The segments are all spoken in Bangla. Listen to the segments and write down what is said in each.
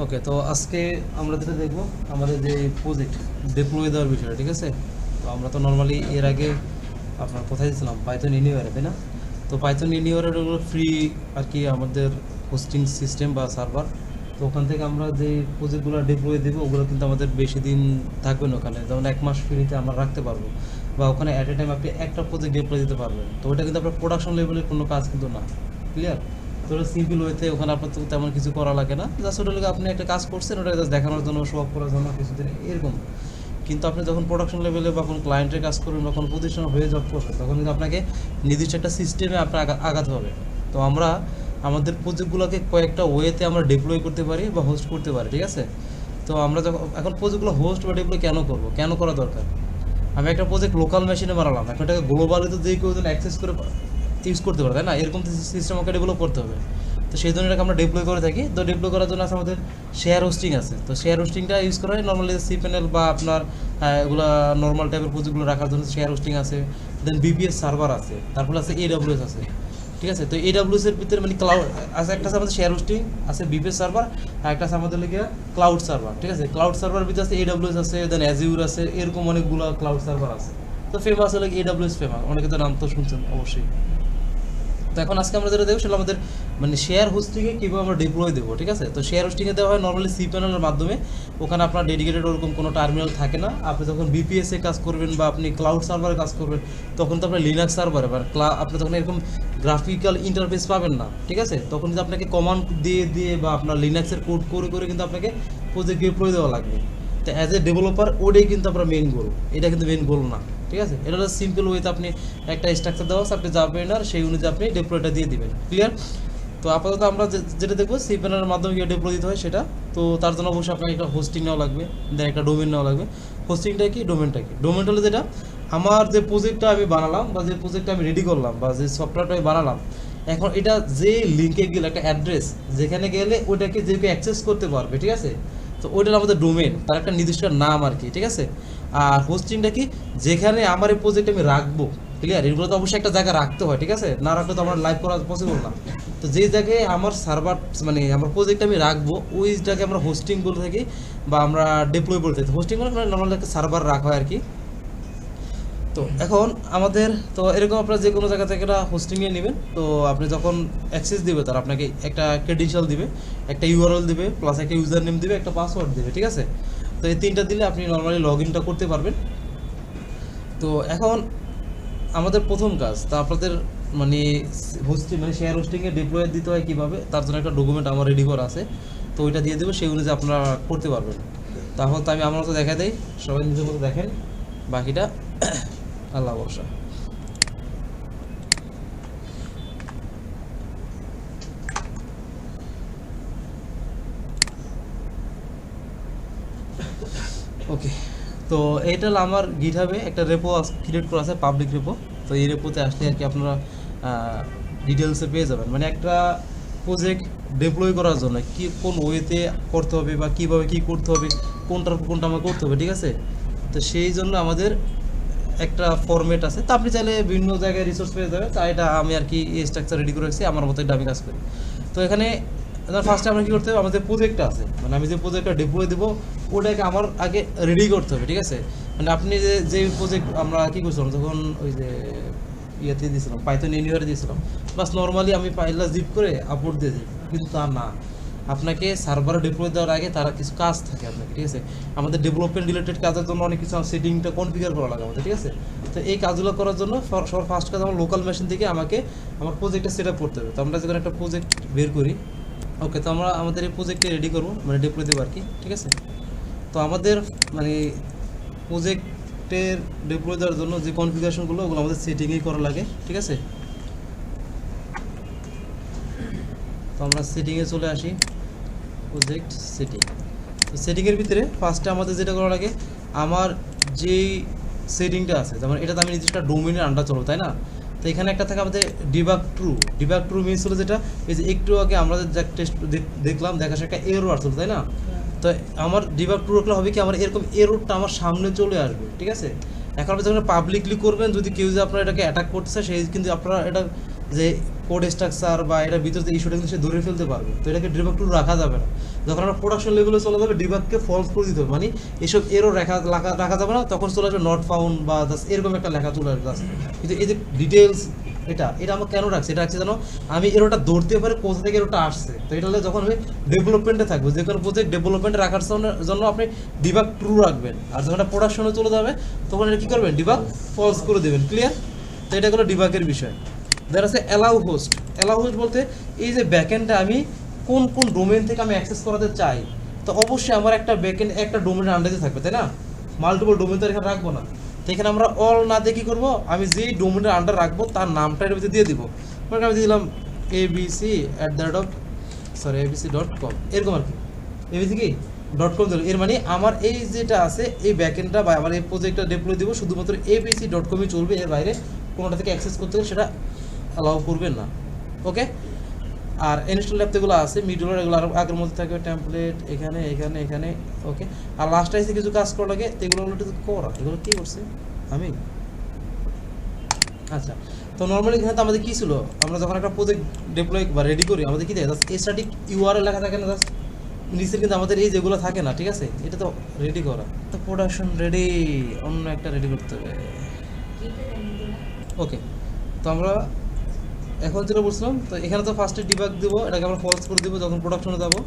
ওকে, তো আজকে আমরা যেটা দেখবো আমাদের যে প্রজেক্ট ডিপ্লয় দেওয়ার বিষয়টা, ঠিক আছে। তো আমরা তো নর্মালি এর আগে আপনার কোথায় দিয়েছিলাম পাইথন এনিওয়ারে, তাই না? তো পাইথন এনিওয়ারের ওগুলো ফ্রি আর কি আমাদের হোস্টিং সিস্টেম বা সার্ভার। তো ওখান থেকে আমরা যে প্রজেক্টগুলো ডিপ্লয় দেবো ওগুলো কিন্তু আমাদের বেশি দিন থাকবে না ওখানে, যেমন 1 মাস ফ্রিতে আমরা রাখতে পারবো, বা ওখানে অ্যাট এ টাইম আপনি একটা প্রজেক্ট ডিপ্লয় দিতে পারবেন। তো ওটা কিন্তু আপনার প্রোডাকশন লেভেলের কোনো কাজ কিন্তু না, ক্লিয়ার? তো ওটা সিম্পল ওয়েতে ওখানে আপনার তো তেমন কিছু করা লাগে না, জাস্ট ওটা লোক আপনি একটা কাজ করছেন ওটা জাস্ট দেখানোর জন্য, শো অফ করার জন্য কিছুদিন এরকম। কিন্তু আপনি যখন প্রোডাকশন লেভেলে বা কোনো ক্লায়েন্টের কাজ করবেন বা কোনো প্রতিষ্ঠান হয়ে জব করবেন, তখন কিন্তু আপনাকে নির্দিষ্ট একটা সিস্টেমে আপনার আগাতে হবে। তো আমরা আমাদের প্রজেক্টগুলোকে কয়েকটা ওয়েতে আমরা ডিপ্লয় করতে পারি বা হোস্ট করতে পারি, ঠিক আছে। তো আমরা যখন এখন প্রজেক্টগুলো হোস্ট বা ডিপ্লয় কেন করবো, কেন করা দরকার? আমি একটা প্রজেক্ট লোকাল মেশিনে বানালাম, এখন এটাকে গ্লোবালি তো যে কেউ অ্যাক্সেস করে ইউজ করতে পারে, তাই না? এরকম সিস্টেম আমাকে ডেভেলপ করতে হবে। তো সেই জন্য এটাকে আমরা ডিপ্লয় করে থাকি। তো ডিপ্লয় করার জন্য আছে আমাদের শেয়ার হোস্টিং আছে। তো শেয়ার হোস্টিংটা ইউজ করা হয় নর্মালি সিপ্যানেল বা আপনার এগুলো নর্মাল টাইপের প্রজেক্টগুলো রাখার জন্য শেয়ার হোস্টিং আছে। দেন বিপিএস সার্ভার আছে, তারপরে আছে এডব্লিউএস আছে, ঠিক আছে। তো এডব্লিউএস এর ভিতরে মানে ক্লাউড আছে, একটা আছে আমাদের শেয়ার হোস্টিং আছে, বিপিএস সার্ভার, আর একটা আছে আমাদের লেগে ক্লাউড সার্ভার, ঠিক আছে। ক্লাউড সার্ভার ভিতরে আছে এডব্লিউএস আছে, দেন অ্যাজিউর আছে, এরকম অনেকগুলো ক্লাউড সার্ভার আছে। তো ফেমাস হলে এডব্লিউএস ফেমাস, অনেকে তো নাম তো শুনছেন অবশ্যই। তো এখন আজকে আমরা যেটা দেবো সেটা আমাদের মানে শেয়ার হোস্টিংয়ে কীভাবে আমরা ডিপ্লয় দেবো, ঠিক আছে। তো শেয়ার হোস্টিংয়ে দেওয়া হয় নর্মালি সি প্যানেলের মাধ্যমে। ওখানে আপনার ডেডিকেটেড ওরকম কোনো টার্মিনাল থাকে না। আপনি যখন বিপিএসে কাজ করবেন বা আপনি ক্লাউড সার্ভারে কাজ করবেন, তখন তো আপনার লিনাক্স সার্ভারে বা আপনি তখন এরকম গ্রাফিক্যাল ইন্টারফেস পাবেন না, ঠিক আছে। তখন কিন্তু আপনাকে কমান্ড দিয়ে দিয়ে বা আপনার লিনাক্সের কোড করে করে কিন্তু আপনাকে প্রজেক্ট ডিপ্লয় দেওয়া লাগবে। তো অ্যাজ এ ডেভেলপার ওটাই কিন্তু আপনার মেন গোল, এটা কিন্তু মেন গোল না, ঠিক আছে। এটা হলো সিম্পল ওয়েতে আপনি একটা স্ট্রাকচার দেওয়া আছে, আপনি যাবেন আর সেই অনুযায়ী আপনি ডিপ্লয়টা দিয়ে দিবেন, ক্লিয়ার? তো আপাতত আমরা যেটা দেখবো সি প্যানেলের মাধ্যমে গিয়ে ডিপ্লয় দিতে হয় সেটা। তো তার জন্য অবশ্যই আপনাকে একটা হোস্টিং নেওয়া লাগবে, দেন একটা ডোমেন নেওয়া লাগবে। হোস্টিংটা কি, ডোমেনটা কি? ডোমেনটা হলো যেটা আমার যে প্রজেক্টটা আমি বানালাম বা যে প্রজেক্টটা আমি রেডি করলাম বা যে সফটওয়্যারটা আমি বানালাম, এখন এটা যে লিঙ্কে গেলে একটা অ্যাড্রেস, যেখানে গেলে ওইটাকে যে কেউ অ্যাক্সেস করতে পারবে, ঠিক আছে। তো ওইটার আমাদের ডোমেন, তার একটা নির্দিষ্ট নাম আর কি, ঠিক আছে। আর হোস্টিংটা কি, যেখানে আমার এই প্রজেক্ট আমি রাখবো, ক্লিয়ার? এগুলো তো অবশ্যই একটা জায়গায় রাখতে হয়, ঠিক আছে, না রাখলে তো আমার লাইভ করা পসিবল না। তো যেই জায়গায় আমার সার্ভার মানে আমার প্রজেক্ট আমি রাখবো ওই জায়গায় আমরা হোস্টিং বলে থাকি বা আমরা ডিপ্লয় বলতে থাকি। হোস্টিং মানে নর্মালি একটা সার্ভার রাখা হয় আর কি। তো এখন আমাদের তো এরকম আপনারা যে কোনো জায়গা থেকে একটা হোস্টিংয়ে নেবেন। তো আপনি যখন অ্যাক্সেস দিবে তার আপনাকে একটা ক্রেডেনশিয়াল দিবে, একটা ইউআরএল দিবে, প্লাস একটা ইউজার নেম দিবে, একটা পাসওয়ার্ড দিবে, ঠিক আছে। তো এই তিনটা দিলে আপনি নর্মালি লগ ইনটা করতে পারবেন। তো এখন আমাদের প্রথম কাজ, তা আপনাদের মানে হোস্টিং মানে শেয়ার হোস্টিংয়ে ডিপ্লয় দিতে হয় কীভাবে, তার জন্য একটা ডকুমেন্ট আমার রেডি করা আছে। তো ওইটা দিয়ে দেবো, সেই অনুযায়ী আপনারা করতে পারবেন। তাহলে তো আমি আমার মতো দেখা দেই, সবাই নিজের মতো দেখেন, বাকিটা আল্লাহ ভরসা। ওকে, তো এইটা হলো আমার গিটহাবে একটা রেপো ক্রিয়েট করা আছে, পাবলিক রেপো। তো এই রেপোতে আসলে আর কি আপনারা ডিটেলসে পেয়ে যাবেন, মানে একটা প্রজেক্ট ডিপ্লয় করার জন্য কি কোন ওয়েতে করতে হবে বা কীভাবে কী করতে হবে, কোনটার কোনটা আমার করতে হবে, ঠিক আছে। তো সেই জন্য আমাদের একটা ফরম্যাট আছে। তো আপনি চাইলে বিভিন্ন জায়গায় রিসোর্স পেয়ে যাবে, তাই এটা আমি আর কি এই স্ট্রাকচার রেডি করে রাখছি, আমার মতো এটা আমি কাজ করি। তো এখানে ফার্স্টে আমরা কী করতে হবে, আমাদের প্রজেক্টটা আছে, মানে আমি যে প্রজেক্টটা ডিপ্লয় দেবো ওটাকে আমার আগে রেডি করতে হবে, ঠিক আছে। মানে আপনি যে প্রজেক্ট আমরা কী করছিলাম তখন ওই যে ইয়েতে দিয়েছিলাম, পাইথন এনিওয়ারে দিয়েছিলাম, বাস নর্মালি আমি ফাইলটা জিপ করে আপলোড দিয়ে দিই, কিন্তু তা না। আপনাকে সার্ভারে ডিপ্লয় দেওয়ার আগে তারা কিছু কাজ থাকে আপনাকে, ঠিক আছে। আমাদের ডেভেলপমেন্ট রিলেটেড কাজের জন্য অনেক কিছু সেটিংটা কনফিগার করা লাগে আমাদের, ঠিক আছে। তো এই কাজগুলো করার জন্য সবার ফার্স্ট কাজ আমার লোকাল মেশিন থেকে আমাকে আমার প্রজেক্টটা সেট আপ করতে হবে। তো আমরা যখন একটা প্রজেক্ট বের করি, ওকে, তো আমরা আমাদের এই প্রজেক্টে রেডি করবো, মানে ডিপ্লয় দেবো আর কি, ঠিক আছে। তো আমাদের মানে প্রজেক্টের ডিপ্লয় দেওয়ার জন্য যে কনফিগারেশনগুলো ওগুলো আমাদের সেটিংয়েই করা লাগে, ঠিক আছে। তো আমরা সেটিংয়ে চলে আসি, প্রজেক্ট সেটিং। তো সেটিংয়ের ভিতরে ফার্স্টে আমাদের যেটা করা লাগে, আমার যেই সেটিংটা আছে, যেমন এটাতে আমি নির্দিষ্ট একটা ডোমেনের আন্ডার চলবো, তাই না। তো এখানে একটা থাকে আমাদের ডিবাগ ট্রু মিনস হলো যেটা এই যে একটু আগে আমরা যে টেস্ট দেখলাম, দেখার একটা এরর আসলো, তাই না। তো আমার ডিবাগ ট্রু রাখলে হবে কি, আমার এরকম এররটা আমার সামনে চলে আসবে, ঠিক আছে। এখন আপনি যখন পাবলিকলি করবেন, যদি কেউ যে আপনার এটাকে অ্যাটাক করতেছে সেই কিন্তু আপনারা এটা যে কোড স্ট্রাকচার বা এটার ভিতরে যে ইস্যুটা কিন্তু সে ধরে ফেলতে পারবে। তো এটাকে ডিবাগ টুল রাখা যাবে না। যখন আমরা প্রোডাকশন লেভেলে চলে যাবে ডিবাগকে ফলস করে দিতে হবে, মানে এসব এরও রাখা যাবে না, তখন চলে আসবে নট ফাউন্ড বা এরকম একটা লেখা চলে আসবে। কিন্তু এই যে ডিটেলস এটা আমরা কেন রাখছি, এটা রাখছি জানো, আমি এরোটা ধরতে পারি কোথা থেকে এরোটা আসছে। তো এটা হলে যখন আমি ডেভেলপমেন্টে থাকবো, যে কোনো প্রজেক্ট ডেভেলপমেন্টে রাখার জন্য আপনি ডিবাগ ট্রু রাখবেন, আর যখন এটা প্রোডাকশনে চলে যাবে তখন এটা কী করবেন, ডিবাগ ফলস করে দেবেন। ক্লিয়ার? তো এটা হলো ডিবাগের বিষয়। দেয়ার আছে অ্যালাউ হোস্ট। অ্যালাউ হোস্ট বলতে এই যে ব্যাকএন্ডটা আমি কোন কোন ডোমেন থেকে আমি অ্যাক্সেস করাতে চাই, তো অবশ্যই আমার একটা ব্যাকএন্ড একটা ডোমেনের আন্ডারে থাকবে, তাই না? মাল্টিপল ডোমেন তো এখানে রাখবো না। তো এখানে আমরা অল না দিয়ে কী করবো, আমি যেই ডোমেনের আন্ডার রাখবো তার নামটা এর ভিতরে দিয়ে দিব। মানে আমি দিয়ে দিলাম abc@abc.com, এরকম আর কি, abc কি .com দিল। এর মানে আমার এই যেটা আছে এই ব্যাকএন্ডটা বা আমার এই প্রজেক্টটা ডিপ্লয় দিব শুধুমাত্র abc.com-ই চলবে, এর বাইরে কোনোটা থেকে অ্যাক্সেস করতে গেলে সেটা অ্যালাউ করবেন না। ওকে? আর ইনস্টল অ্যাপ যেগুলো আছে মিডলের, এগুলো আর আগের মধ্যে থাকবে, টেমপ্লেট এখানে এখানে এখানে। ওকে? আর লাস্টে এসে কিছু কাজ করা লাগে, এগুলো একটু করা, এগুলো কী করছে আমি, আচ্ছা। তো নর্মালি এখানে তো আমাদের কী ছিল, আমরা যখন একটা প্রজেক্ট ডিপ্লয় বা রেডি করি আমাদের কী দেয়, জাস্ট স্ট্যাটিক ইউআরএল লেখা থাকে না, জাস্ট নিচের কিন্তু আমাদের এই যেগুলো থাকে না, ঠিক আছে? এটা তো রেডি করা, তো প্রোডাকশন রেডি, অন্য একটা রেডি করতে হবে। ওকে, তো আমরা এখন যেটা বলছিলাম, তো এখানে তো ফার্স্টে ডিবাগ দিব, এটাকে আমরা ফলস করে দিব যখন প্রোডাকশনে যাবো।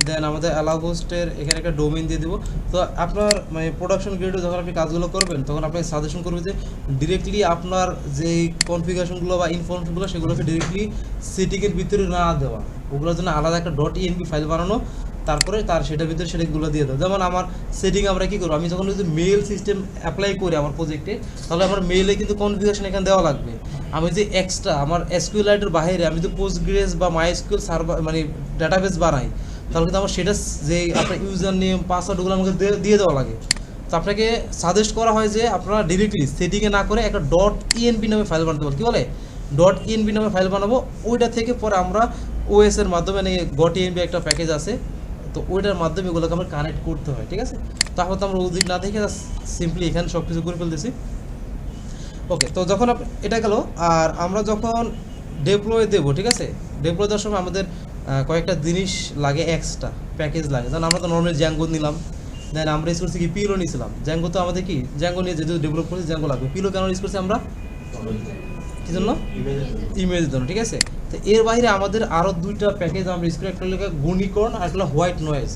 দেন আমাদের অ্যালাউ হোস্টের এখানে একটা ডোমেইন দিয়ে দিব। তো আপনার মানে প্রোডাকশন গ্রেডে যখন আপনি কাজগুলো করবেন তখন আপনাকে সাজেশন করবে যে ডিরেক্টলি আপনার যে কনফিগারেশনগুলো বা ইনফরমেশনগুলো সেগুলোকে ডিরেক্টলি সেটিংয়ের ভিতরে না দেওয়া, ওগুলোর জন্য আলাদা একটা .env ফাইল বানানো, তারপরে তার সেটার ভিতরে সেটাগুলো দিয়ে দাও। যেমন আমার সেটিং আমরা কী করবো, আমি যখন যদি মেল সিস্টেম অ্যাপ্লাই করি আমার প্রজেক্টে, তাহলে আমার মেলে কিন্তু কনফিগারেশন এখানে দেওয়া লাগবে। আমি যে এক্সট্রা আমার এসকিউএলআইটের বাইরে আমি যদি পোস্টগ্রেস বা মাইএসকিউএল সার্ভার মানে ডাটাবেস বানাই, তাহলে কিন্তু আমার সেটা যে আপনার ইউজার নেম পাসওয়ার্ডগুলো আমাকে দিয়ে দেওয়া লাগে। তো আপনাকে সাজেস্ট করা হয় যে আপনারা ডিরেক্টলি সেটিংয়ে না করে একটা .env নামে ফাইল বানাতে পারেন। কী বলে, .env নামে ফাইল বানাবো, ওইটা থেকে পরে আমরা ওএস এর মাধ্যমে .env একটা প্যাকেজ আছে, তো ওইটার মাধ্যমে এগুলোকে আমরা কানেক্ট করতে হয়, ঠিক আছে? তারপর তো আমরা ওদিক না দেখে সিম্পলি এখানে সব কিছু করে ফেলতেছি। ওকে, তো যখন এটা গেল, আর আমরা যখন ডেপ্লয় দেবো, ঠিক আছে, ডেপ্লয় দেওয়ার সময় আমাদের কয়েকটা জিনিস লাগে, এক্সট্রা প্যাকেজ লাগে। যেমন আমরা তো নর্মালি জ্যাঙ্গো নিলাম, দেন আমরা ইউজ করছি কি পিলো নিয়েছিলাম। জ্যাঙ্গো তো আমাদের কি জ্যাঙ্গো নিয়ে যেহেতু ডেভেলপ করছি জ্যাঙ্গো লাগবে। পিলো কেন ইউজ করছি আমরা, কী জন্য, ইমেজের জন্য, ঠিক আছে? তো এর বাইরে আমাদের আরও দুইটা প্যাকেজ আমরা ইউজ করি, একটা লেখা গুণিকরণ আর একটা হোয়াইট নয়েজ।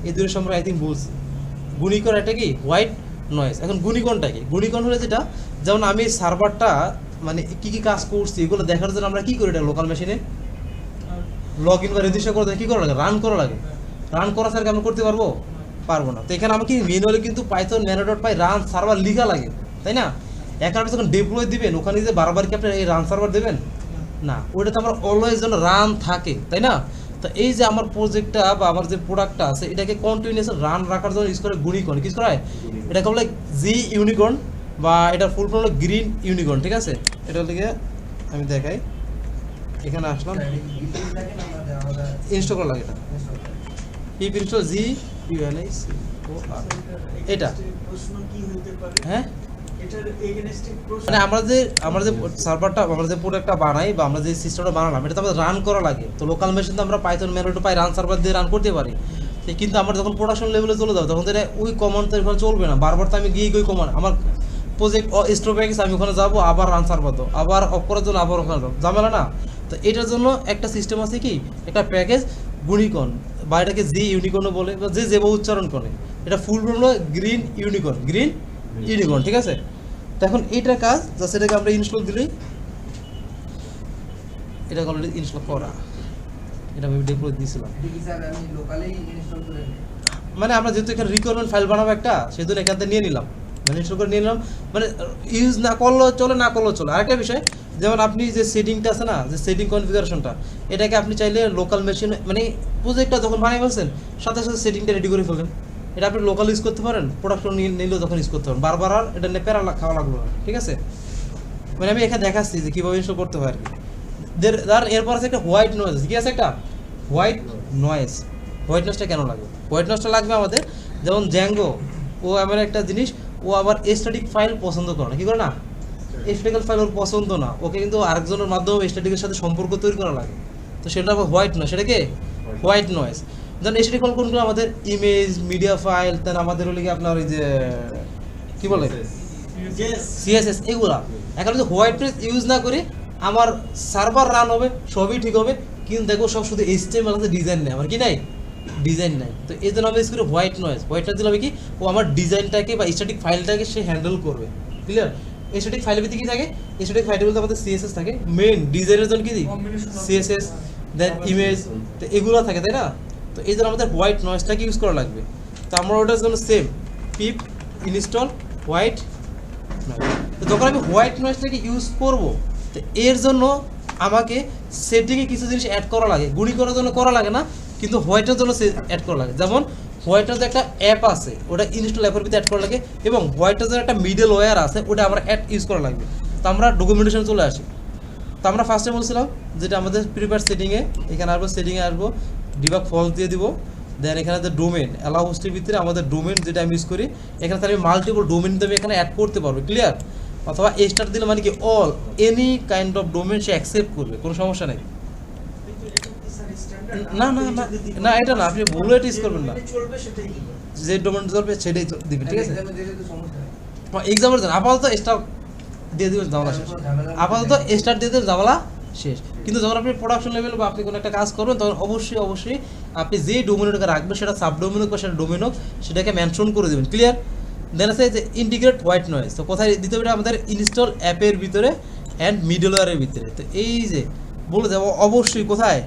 এই দুটোর সম্পর্কে আই থিঙ্ক বলছি। গুণিকরণ একটা কি, হোয়াইট নয়েজ। এখন গুণিকরণটা কি, গুণিকরণ হলে যেটা, যেমন আমি সার্ভারটা মানে কী কী কাজ করছি এগুলো দেখার জন্য আমরা কী করি, এটা লোকাল মেশিনে লগ ইন বা রেজিস্টার করতে কী করা লাগে, রান করা লাগে। রান করা ছাড়া আমরা করতে পারবো না। তো এখানে আমাকে ম্যানুয়ালি কিন্তু পাইথন ম্যানো.পাই রান সার্ভার লিখা লাগে, তাই না? এখন আপনি যখন ডিপ্লয় দিবেন ওখানে যে বারবার কি আপনি এই রান সার্ভার দেবেন না, ওইটা তো আমার অলওয়েজ যেন রান থাকে, তাই না? তো এই যে আমার প্রজেক্টটা বা আমার যে প্রোডাক্টটা আছে এটাকে কন্টিনিউয়াস রান রাখার জন্য ইউজ করে গুণিকরণ। কি করা হয়, এটাকে বলে জি ইউনিকর্ন বা এটার ফুল ফর্ম হলো গ্রিন ইউনিকর্ন, ঠিক আছে? এটা লিখে আমি দেখাই, এখানে আসলাম, ইনস্টল করা লাগে, এটা পিপ ইনস্টল জি ইউএনআই এটা, হ্যাঁ মানে আমরা যে সার্ভারটা আমরা যে প্রোডাক্টটা বানাই বা আমরা যে সিস্টেমটা বানালাম এটা তো আমাদের রান করা লাগে। তো লোকাল মেশিন তো আমরা পাইথন ম্যানো.পাই রান সার্ভার দিয়ে রান করতে পারি, কিন্তু আমরা যখন প্রোডাকশন লেভেলে চলে যাবো তখন তো এটা ওই কমান্ড তো চলবে না। বারবার তো আমি গিয়ে ওই কমান্ড আমার প্রজেক্ট স্টপ হয়ে গেছে, আমি ওখানে যাবো আবার রান সার্ভার তো আবার অফ করার জন্য আবার ওখানে যাবো, ঝামেলা না? তো এটার জন্য একটা সিস্টেম আছে কি, একটা প্যাকেজ গুণিকর্ণ বা এটাকে জি ইউনিকর্নও বলে বা যে যেভাবে উচ্চারণ করে, এটা ফুল ফর্ম হলো গ্রিন ইউনিকর্ন, ঠিক আছে? তো এখন এইটার কাজ জাস্ট এটাকে আমরা ইনস্টল দিলেই এটা অলরেডি ইনস্টল করা, এটা আমি ডিপ্লয় দিয়েছিলাম। মানে আমরা যেহেতু এখানে রিকোয়ারমেন্ট ফাইল বানাবো একটা, সেজন্য এখান থেকে নিয়ে নিলাম, মানে ইনস্টল করে নিয়ে নিলাম, মানে ইউজ না করলেও চলে না করলেও চলে। আরেকটা বিষয়, যেমন আপনি যে সেটিংটা আছে না, যে সেটিং কনফিগারেশনটা, এটাকে আপনি চাইলে লোকাল মেশিন মানে প্রজেক্টটা যখন বানিয়ে ফেলছেন সাথে সাথে সেটিংটা রেডি করে ফেলেন, এটা আপনি লোকাল ইউজ করতে পারেন, প্রোডাকশন নিলেও তখন ইউজ করতে পারেন, বারবার আর এটা নিয়ে প্যারা খাওয়া লাগলো না, ঠিক আছে? মানে আমি এখানে দেখাচ্ছি যে কীভাবে ইনস্টল করতে হয় আর কি। এরপর আছে একটা হোয়াইট নয়েজ, কি আছে একটা হোয়াইট নয়েজ। হোয়াইট নয়েজটা কেন লাগবে, হোয়াইট নয়েজটা লাগবে আমাদের, যেমন জ্যাঙ্গো ও এমন একটা জিনিস, ও আবার স্ট্যাটিক ফাইল পছন্দ করে না, কী করে না, স্ট্যাটিক্যাল ফাইল ওর পছন্দ না, ওকে কিন্তু আরেকজনের মাধ্যমে স্ট্যাটিকের সাথে সম্পর্ক তৈরি করা লাগে। তো সেটা আবার হোয়াইট নয়, সেটাকে হোয়াইট নয়েজ। যেমন স্ট্যাটিক ফাইল কোনগুলো আমাদের ইমেজ, মিডিয়া ফাইল, দেন আমাদের হলে কি আপনার ওই যে কি বলে সিএসএস, এগুলা। এখন যদি হোয়াইট নয়েজ ইউজ না করি আমার সার্ভার রান হবে, সবই ঠিক হবে, কিন্তু দেখো সব শুধু এইচটিএমএল আছে, ডিজাইন নেই, আমার কি নাই, ডিজাইন নাই। তো এই জন্য আমি ইউজ করি হোয়াইট নয়েজ। হোয়াইট নয়েজ দিলে হবে কি, ও আমার ডিজাইনটাকে বা স্ট্যাটিক ফাইলটাকে সে হ্যান্ডেল করবে। ক্লিয়ার? স্ট্যাটিক ফাইলের ভিতরে কি থাকে, স্ট্যাটিক ফাইলের মধ্যে আমাদের সিএসএস থাকে, মেইন ডিজাইনের জন্য কি সিএসএস, দেন ইমেজ, তো এগুলো থাকে, তাই না? তো এই জন্য আমাদের হোয়াইট নয়েজটাকে ইউজ করা লাগবে। তো আমরা ওটার জন্য সেম পিপ ইনস্টল হোয়াইট নয়েজ। তো যখন আমি হোয়াইট নয়েজটাকে ইউজ করব, তো এর জন্য আমাকে সেটিংয়ে কিছু জিনিস অ্যাড করা লাগে, গুণি করার জন্য করা লাগে না, কিন্তু হোয়াইটের জন্য অ্যাড করা লাগে। যেমন হোয়াইটের যে একটা অ্যাপ আছে, ওটা ইনস্টল অ্যাপের ভিতরে অ্যাড করা লাগে, এবং হোয়াইটের যে একটা মিডল ওয়্যার আছে, ওটা আমরা অ্যাড ইউজ করা লাগবে। তো আমরা ডকুমেন্টেশন চলে আসি। তো আমরা ফার্স্টে বলছিলাম যেটা আমাদের প্রিপেয়ার সেটিংয়ে, এখানে আসবো, সেটিংয়ে আসবো, ডিবাগ ফলস দিয়ে দিব, দেন এখানে যে ডোমেন অ্যালাউ হোস্টের ভিতরে আমাদের ডোমেন যেটা আমি ইউজ করি, এখানে তাহলে আমি মাল্টিপল ডোমেন আমি এখানে অ্যাড করতে পারবো। ক্লিয়ার? অথবা স্টার দিলে মানে কি all any kind of domain say accept করবে, কোনো সমস্যা নেই। না না না না, এটা না, আপনি ভুল এটা ইউজ করবেন না, যে ডোমেন চলবে সেটাই দিবেন, ঠিক আছে? এক্সাম্পল দেন, আপাতত স্টার দিয়ে দিবেন, ঝামেলা শেষ। আপাতত স্টার দিয়ে দিলে ঝামেলা শেষ। কিন্তু যখন আপনি প্রোডাকশন লেভেল বা আপনি কোনো একটা কাজ করবেন, তখন অবশ্যই অবশ্যই আপনি যে ডোমেনটাকে রাখবেন, সেটা সাবডোমেন হোক বা সেটা ডোমেন হোক, সেটাকে মেনশন করে দেবেন। ক্লিয়ার? দেন আছে যে ইন্টিগ্রেট হোয়াইট নয়েজ। তো কোথায় দিতে হবে? আমাদের ইনস্টল অ্যাপের ভিতরে অ্যান্ড মিডলওয়্যারের ভিতরে। তো এই যে বলে দেবো অবশ্যই কোথায়,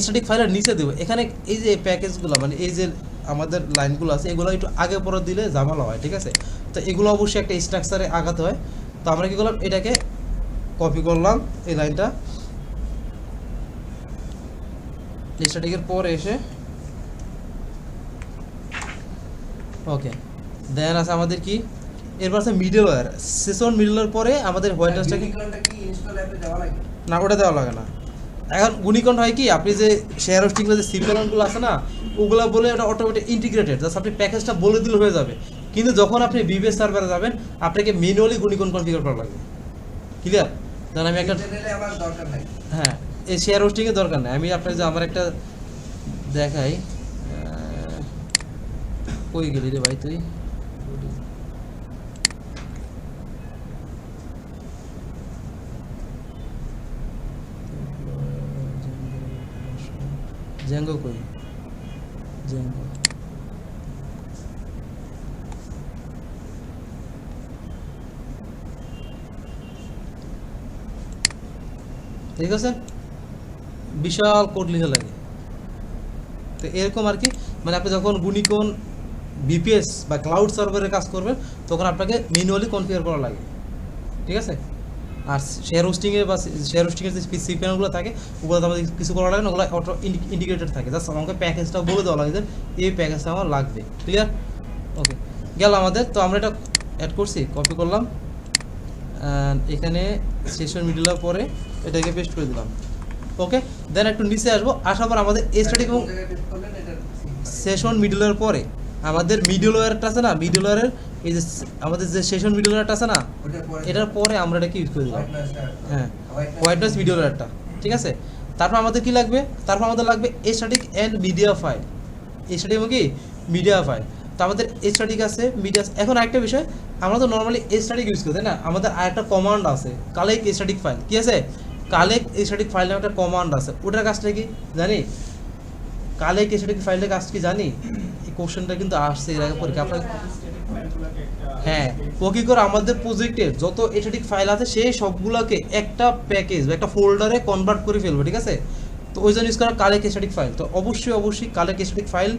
স্ট্যাটিক ফাইলের নিচে দেবো। এখানে এই যে প্যাকেজগুলো, মানে এই যে আমাদের লাইনগুলো আছে, এগুলো একটু আগে পরে দিলে ঝামেলা হয়, ঠিক আছে? তো এগুলো অবশ্যই একটা স্ট্রাকচারে আগাতে হয়। তো আমরা কি করলাম, এটাকে কপি করলাম, এই লাইনটা স্ট্যাটিকের পরে এসে, ওকে। দেন আছে আমাদের কি, এরপর আছে মিডলওয়্যার সেশন। মিডলওয়্যার পরে আমাদের হোয়াইট নয়েজটাকে না, ওটা দেওয়া লাগে না। এখন গুণিকন হয় কি, আপনি যে শেয়ার হোস্টিংয়ের যে সিপিএলগুলো আছে না, ওগুলো বলে ওটা অটোমেটিক ইন্টিগ্রেটেড, জাস্ট আপনি প্যাকেজটা বলে দিলে হয়ে যাবে। কিন্তু যখন আপনি বিবিএস সার্ভারে যাবেন, আপনাকে ম্যানুয়ালি গুণিকন কনফিগার করা লাগবে। ক্লিয়ার? কারণ আমি একটা, হ্যাঁ, এই শেয়ার হোস্টিংয়ের দরকার নেই। আমি আপনার যে আমার একটা দেখাই, কই গেলি রে ভাই তুই? জ্যাঙ্গো কই? জ্যাঙ্গো ঠিক আছে, বিশাল কোড লিখে লাগে। তো এরকম আর কি, মানে আপনি যখন গুণিকন বিপিএস বা ক্লাউড সার্ভারে কাজ করবেন, তখন আপনাকে ম্যানুয়ালি কনফিগার করা লাগে, ঠিক আছে? আর শেয়ার হোস্টিংয়ে বা শেয়ার হোস্টিংয়ের যে সিপিএনগুলো থাকে, ওগুলো আমাদের কিছু করা লাগে না, ওগুলো অটো ইন্টিগ্রেটেড থাকে। জাস্ট আমাকে প্যাকেজটা বলে দেওয়া লাগে যে এই প্যাকেজটা আমার লাগবে। ক্লিয়ার? ওকে, গেল আমাদের। তো আমরা এটা অ্যাড করছি, কপি করলাম, এখানে সেশন মিডলের পরে এটাকে পেস্ট করে দিলাম। ওকে, দেন একটু নিচে আসবো, আসার পর আমাদের স্ট্যাটিক এবং সেশন মিডলের পরে আমাদের মিডলওয়্যারটা আছে না, মিডলওয়্যারের এই যে আমাদের যে সেশন মিডলওয়্যারটা আছে না, এটার পরে আমরা এটাকে ইউজ করে দিলাম, হ্যাঁ, হোয়াইট নয়েজ মিডলওয়্যারটা, ঠিক আছে? তারপর আমাদের কি লাগবে? তারপর আমাদের লাগবে static and media file. Static এবং কি মিডিয়া ফাইল। তো আমাদের স্ট্যাটিক আছে, মিডিয়া। এখন আরেকটা বিষয়, আমরা তো নর্মালি স্ট্যাটিক ইউজ করি, তাই না? আমাদের আরেকটা কমান্ড আছে, কালেক্ট স্ট্যাটিক ফাইল। কি আছে? কালেক্ট স্ট্যাটিক ফাইল নামে একটা কমান্ড আছে। ওটার কাজটা কি জানি? কালেক্ট স্ট্যাটিক ফাইলের কাজ কি জানি? এই কোশ্চেনটা কিন্তু আসছে এর আগে পরীক্ষা আপনার। হ্যাঁ, ও কি করে আমাদের প্রজেক্টের যত স্ট্যাটিক ফাইল আছে সেই সবগুলোকে একটা প্যাকেজ বা একটা ফোল্ডারে কনভার্ট করে ফেলবে, ঠিক আছে? তো ওই জন্য ইউজ করা কালেক্ট স্ট্যাটিক ফাইল। তো অবশ্যই অবশ্যই কালেক্ট স্ট্যাটিক ফাইল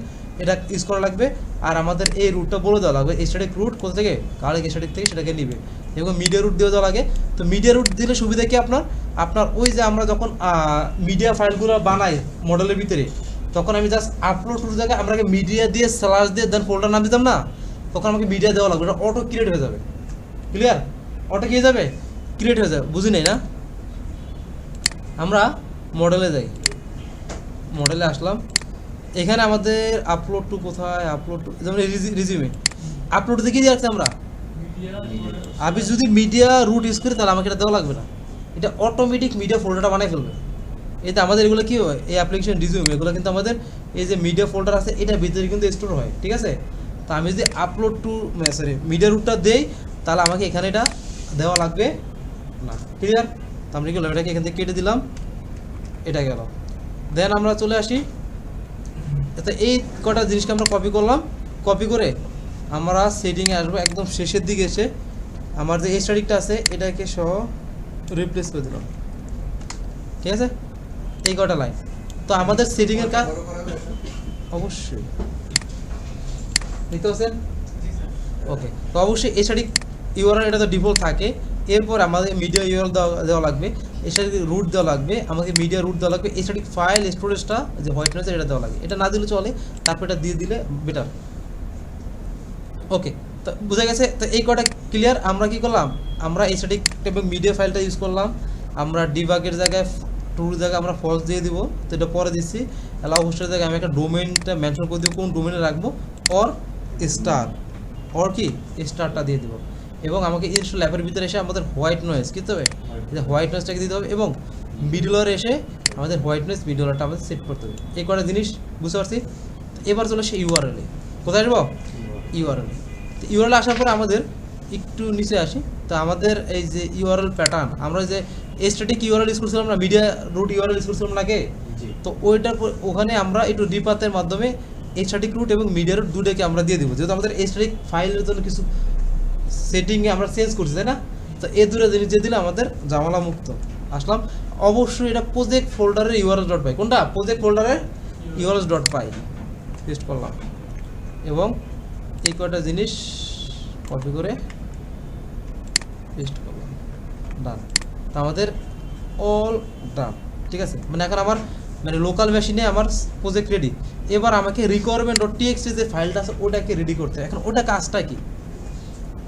এটা ইউজ করা লাগবে। আর আমাদের এই রুটটা বলে দেওয়া লাগবে, স্ট্যাটিক রুট কোথা থেকে, কালেক্ট স্ট্যাটিক থেকে সেটাকে নিবে, এবং মিডিয়া রুট দিয়ে দেওয়া লাগে। তো মিডিয়া রুট দিলে সুবিধা কি আপনার, ওই যে আমরা যখন মিডিয়া ফাইলগুলো বানাই মডেলের ভিতরে, তখন আমি জাস্ট আপলোড টুর জায়গায় আমরা মিডিয়া দিয়ে স্ল্যাশ দিয়ে দেন ফোল্ডার নাম দিতাম না, তখন আমাকে মিডিয়া দেওয়া লাগবে, এটা অটো ক্রিয়েট হয়ে যাবে। ক্লিয়ার? অটো কি হয়ে যাবে? ক্রিয়েট হয়ে যাবে। বুঝি নাই না? আমরা মডেলে যাই, মডেলে আসলাম, এখানে আমাদের আপলোড টু কোথায়, আপলোড টু যেমন রিজিউমে আপলোড দিয়ে কি দিয়ে রাখছি আমরা, আমি যদি মিডিয়া রুট ইউজ করি তাহলে আমাকে এটা দেওয়া লাগবে না, এটা অটোমেটিক মিডিয়া ফোল্ডারটা বানাই ফেলবে। এতে আমাদের এগুলো কি হয়, এই অ্যাপ্লিকেশন রিজিউম এগুলো কিন্তু আমাদের এই যে মিডিয়া ফোল্ডার আছে এটার ভিতরে কিন্তু স্টোর হয়, ঠিক আছে। তো আমি যদি আপলোড টু সরি মিডিয়া রুটটা দেই তাহলে আমাকে এখানে এটা দেওয়া লাগবে না, ক্লিয়ার। তো আমরা কি করলাম, এটাকে এখান থেকে কেটে দিলাম, এটা গেল। দেন আমরা চলে আসি, তো এই কটা জিনিসকে আমরা কপি করলাম, কপি করে আমরা সেটিংয়ে আসবো, একদম শেষের দিকে এসে আমার যে স্ট্যাটিকটা আছে এটাকে সহ রিপ্লেস করে দিলাম, ঠিক আছে। এই কটা লাইন তো আমাদের সেটিংয়ের কাজ অবশ্যই দেখতে পাচ্ছেন, ওকে। তো অবশ্যই স্ট্যাটিক ইউআরএল এটা তো ডিফল্ট থাকে, এরপর আমাদের মিডিয়া ইউআরএল দেওয়া লাগবে, স্ট্যাটিক রুট দেওয়া লাগবে, আমাকে মিডিয়া রুট দেওয়া লাগবে, স্ট্যাটিক ফাইল স্টোরেজটা যে হোয়াইট নয়েজ এটা দেওয়া লাগবে, এটা না দিলে চলে, তারপর এটা দিয়ে দিলে বেটার, ওকে। তো বোঝা গেছে। তো এই কটা ক্লিয়ার। আমরা কি করলাম, আমরা স্ট্যাটিক এবং মিডিয়া ফাইলটা ইউজ করলাম, আমরা ডিবাগের জায়গায় টুর জায়গায় আমরা ফলস দিয়ে দিব, তো এটা পরে দিচ্ছি। অ্যালাউ হোস্টের জায়গায় আমি একটা ডোমেনটা মেনশন করে দিব, কোন ডোমেনে রাখবো, অর স্টার, অর কি স্টারটা দিয়ে দিব। এবং আমাকে ইনস্টল অ্যাপের ভিতরে এসে আমাদের হোয়াইট নয়েজ কী হবে, হোয়াইট নয়েজটাকে দিতে হবে, এবং মিডলওয়্যারে এসে আমাদের হোয়াইট নয়েজ মিডলওয়্যারটা আমাদের সেট করতে হবে। এই কটা জিনিস বুঝতে পারছি। এবার চলে সে ইউআরএলে, কোথায় আসবো, ইউআরএল। তো ইউআরএল আসার পরে আমাদের একটু নিচে আসি, তো আমাদের এই যে ইউআরএল প্যাটার্ন, আমরা যে স্ট্যাটিক ইউআরএল ইউজ করছিলাম না, মিডিয়া রুট ইউআরএল ইউজ করছিলাম নাকি, তো ওইটার ওখানে আমরা একটু ডিপাতের মাধ্যমে স্ট্যাটিক রুট এবং মিডিয়া রুট দুটোকে আমরা দিয়ে দিব, যেহেতু আমাদের স্ট্যাটিক ফাইলের জন্য কিছু সেটিংয়ে আমরা চেঞ্জ করছি, তাই না। তো এই দুটো জিনিস দিয়ে দিলে আমাদের ঝামেলা মুক্ত আসলাম। অবশ্যই এটা প্রজেক্ট ফোল্ডারের ইউআরএল ডট পাই, কোনটা প্রজেক্ট ফোল্ডারের ইউআরএল ডট পাই পেস্ট করলাম, এবং এই কয়টা জিনিস কপি করে পেস্ট করলাম, ডান। তো আমাদের অল ডান, ঠিক আছে। মানে এখন আমার মানে লোকাল মেশিনে আমার প্রজেক্ট রেডি। এবার আমাকে রিকোয়ারমেন্ট ডট টিএক্সটি যে ফাইলটা আছে ওটাকে রেডি করতে হবে। এখন ওটা কাজটা কি,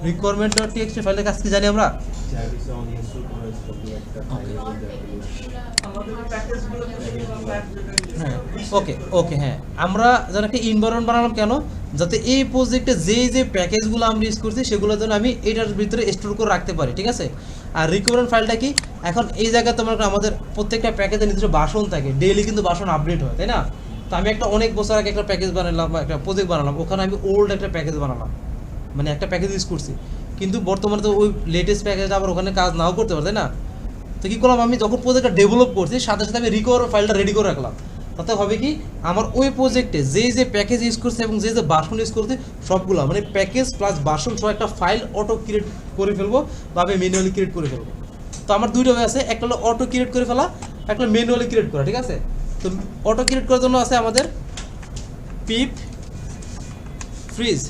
রিকোয়ারমেন্ট ডট টিএক্সটি ফাইলের কাজ কি জানি আমরা, হ্যাঁ ওকে ওকে, হ্যাঁ আমরা যেন একটা এনভায়রনমেন্ট বানালাম, কেন, যাতে এই প্রজেক্টে যে প্যাকেজগুলো আমরা ইউজ করছি সেগুলো যেন আমি এটার ভিতরে স্টোর করে রাখতে পারি, ঠিক আছে। আর রিকোয়ারমেন্ট ফাইলটা কি, এখন এই জায়গায় তোমার আমাদের প্রত্যেকটা প্যাকেজের নিজস্ব বাসন থাকে, ডেইলি কিন্তু বাসন আপডেট হয়, তাই না। তো আমি একটা অনেক বছর আগে একটা প্যাকেজ বানালাম বা একটা প্রজেক্ট বানালাম, ওখানে আমি ওল্ড একটা প্যাকেজ বানালাম, মানে একটা প্যাকেজ ইউজ করছি, কিন্তু বর্তমানে তো ওই লেটেস্ট প্যাকেজটা আবার ওখানে কাজ নাও করতে পারে, তাই না। তো কী করলাম, আমি যখন প্রজেক্টটা ডেভেলপ করছি সাথে সাথে আমি রিকভার ফাইলটা রেডি করে রাখলাম, তাতে হবে কি আমার ওই প্রজেক্টে যে প্যাকেজ ইউজ করছে এবং যে বাসন ইউজ করছে সবগুলো মানে প্যাকেজ প্লাস বাসন সহ একটা ফাইল অটো ক্রিয়েট করে ফেলবো বা আমি ম্যানুয়ালি ক্রিয়েট করে ফেলবো। তো আমার দুইটা ওয়ে আছে, একটা হলো অটো ক্রিয়েট করে ফেলা, একটা ম্যানুয়ালি ক্রিয়েট করা, ঠিক আছে। তো অটো ক্রিয়েট করার জন্য আছে আমাদের পিপ ফ্রিজ,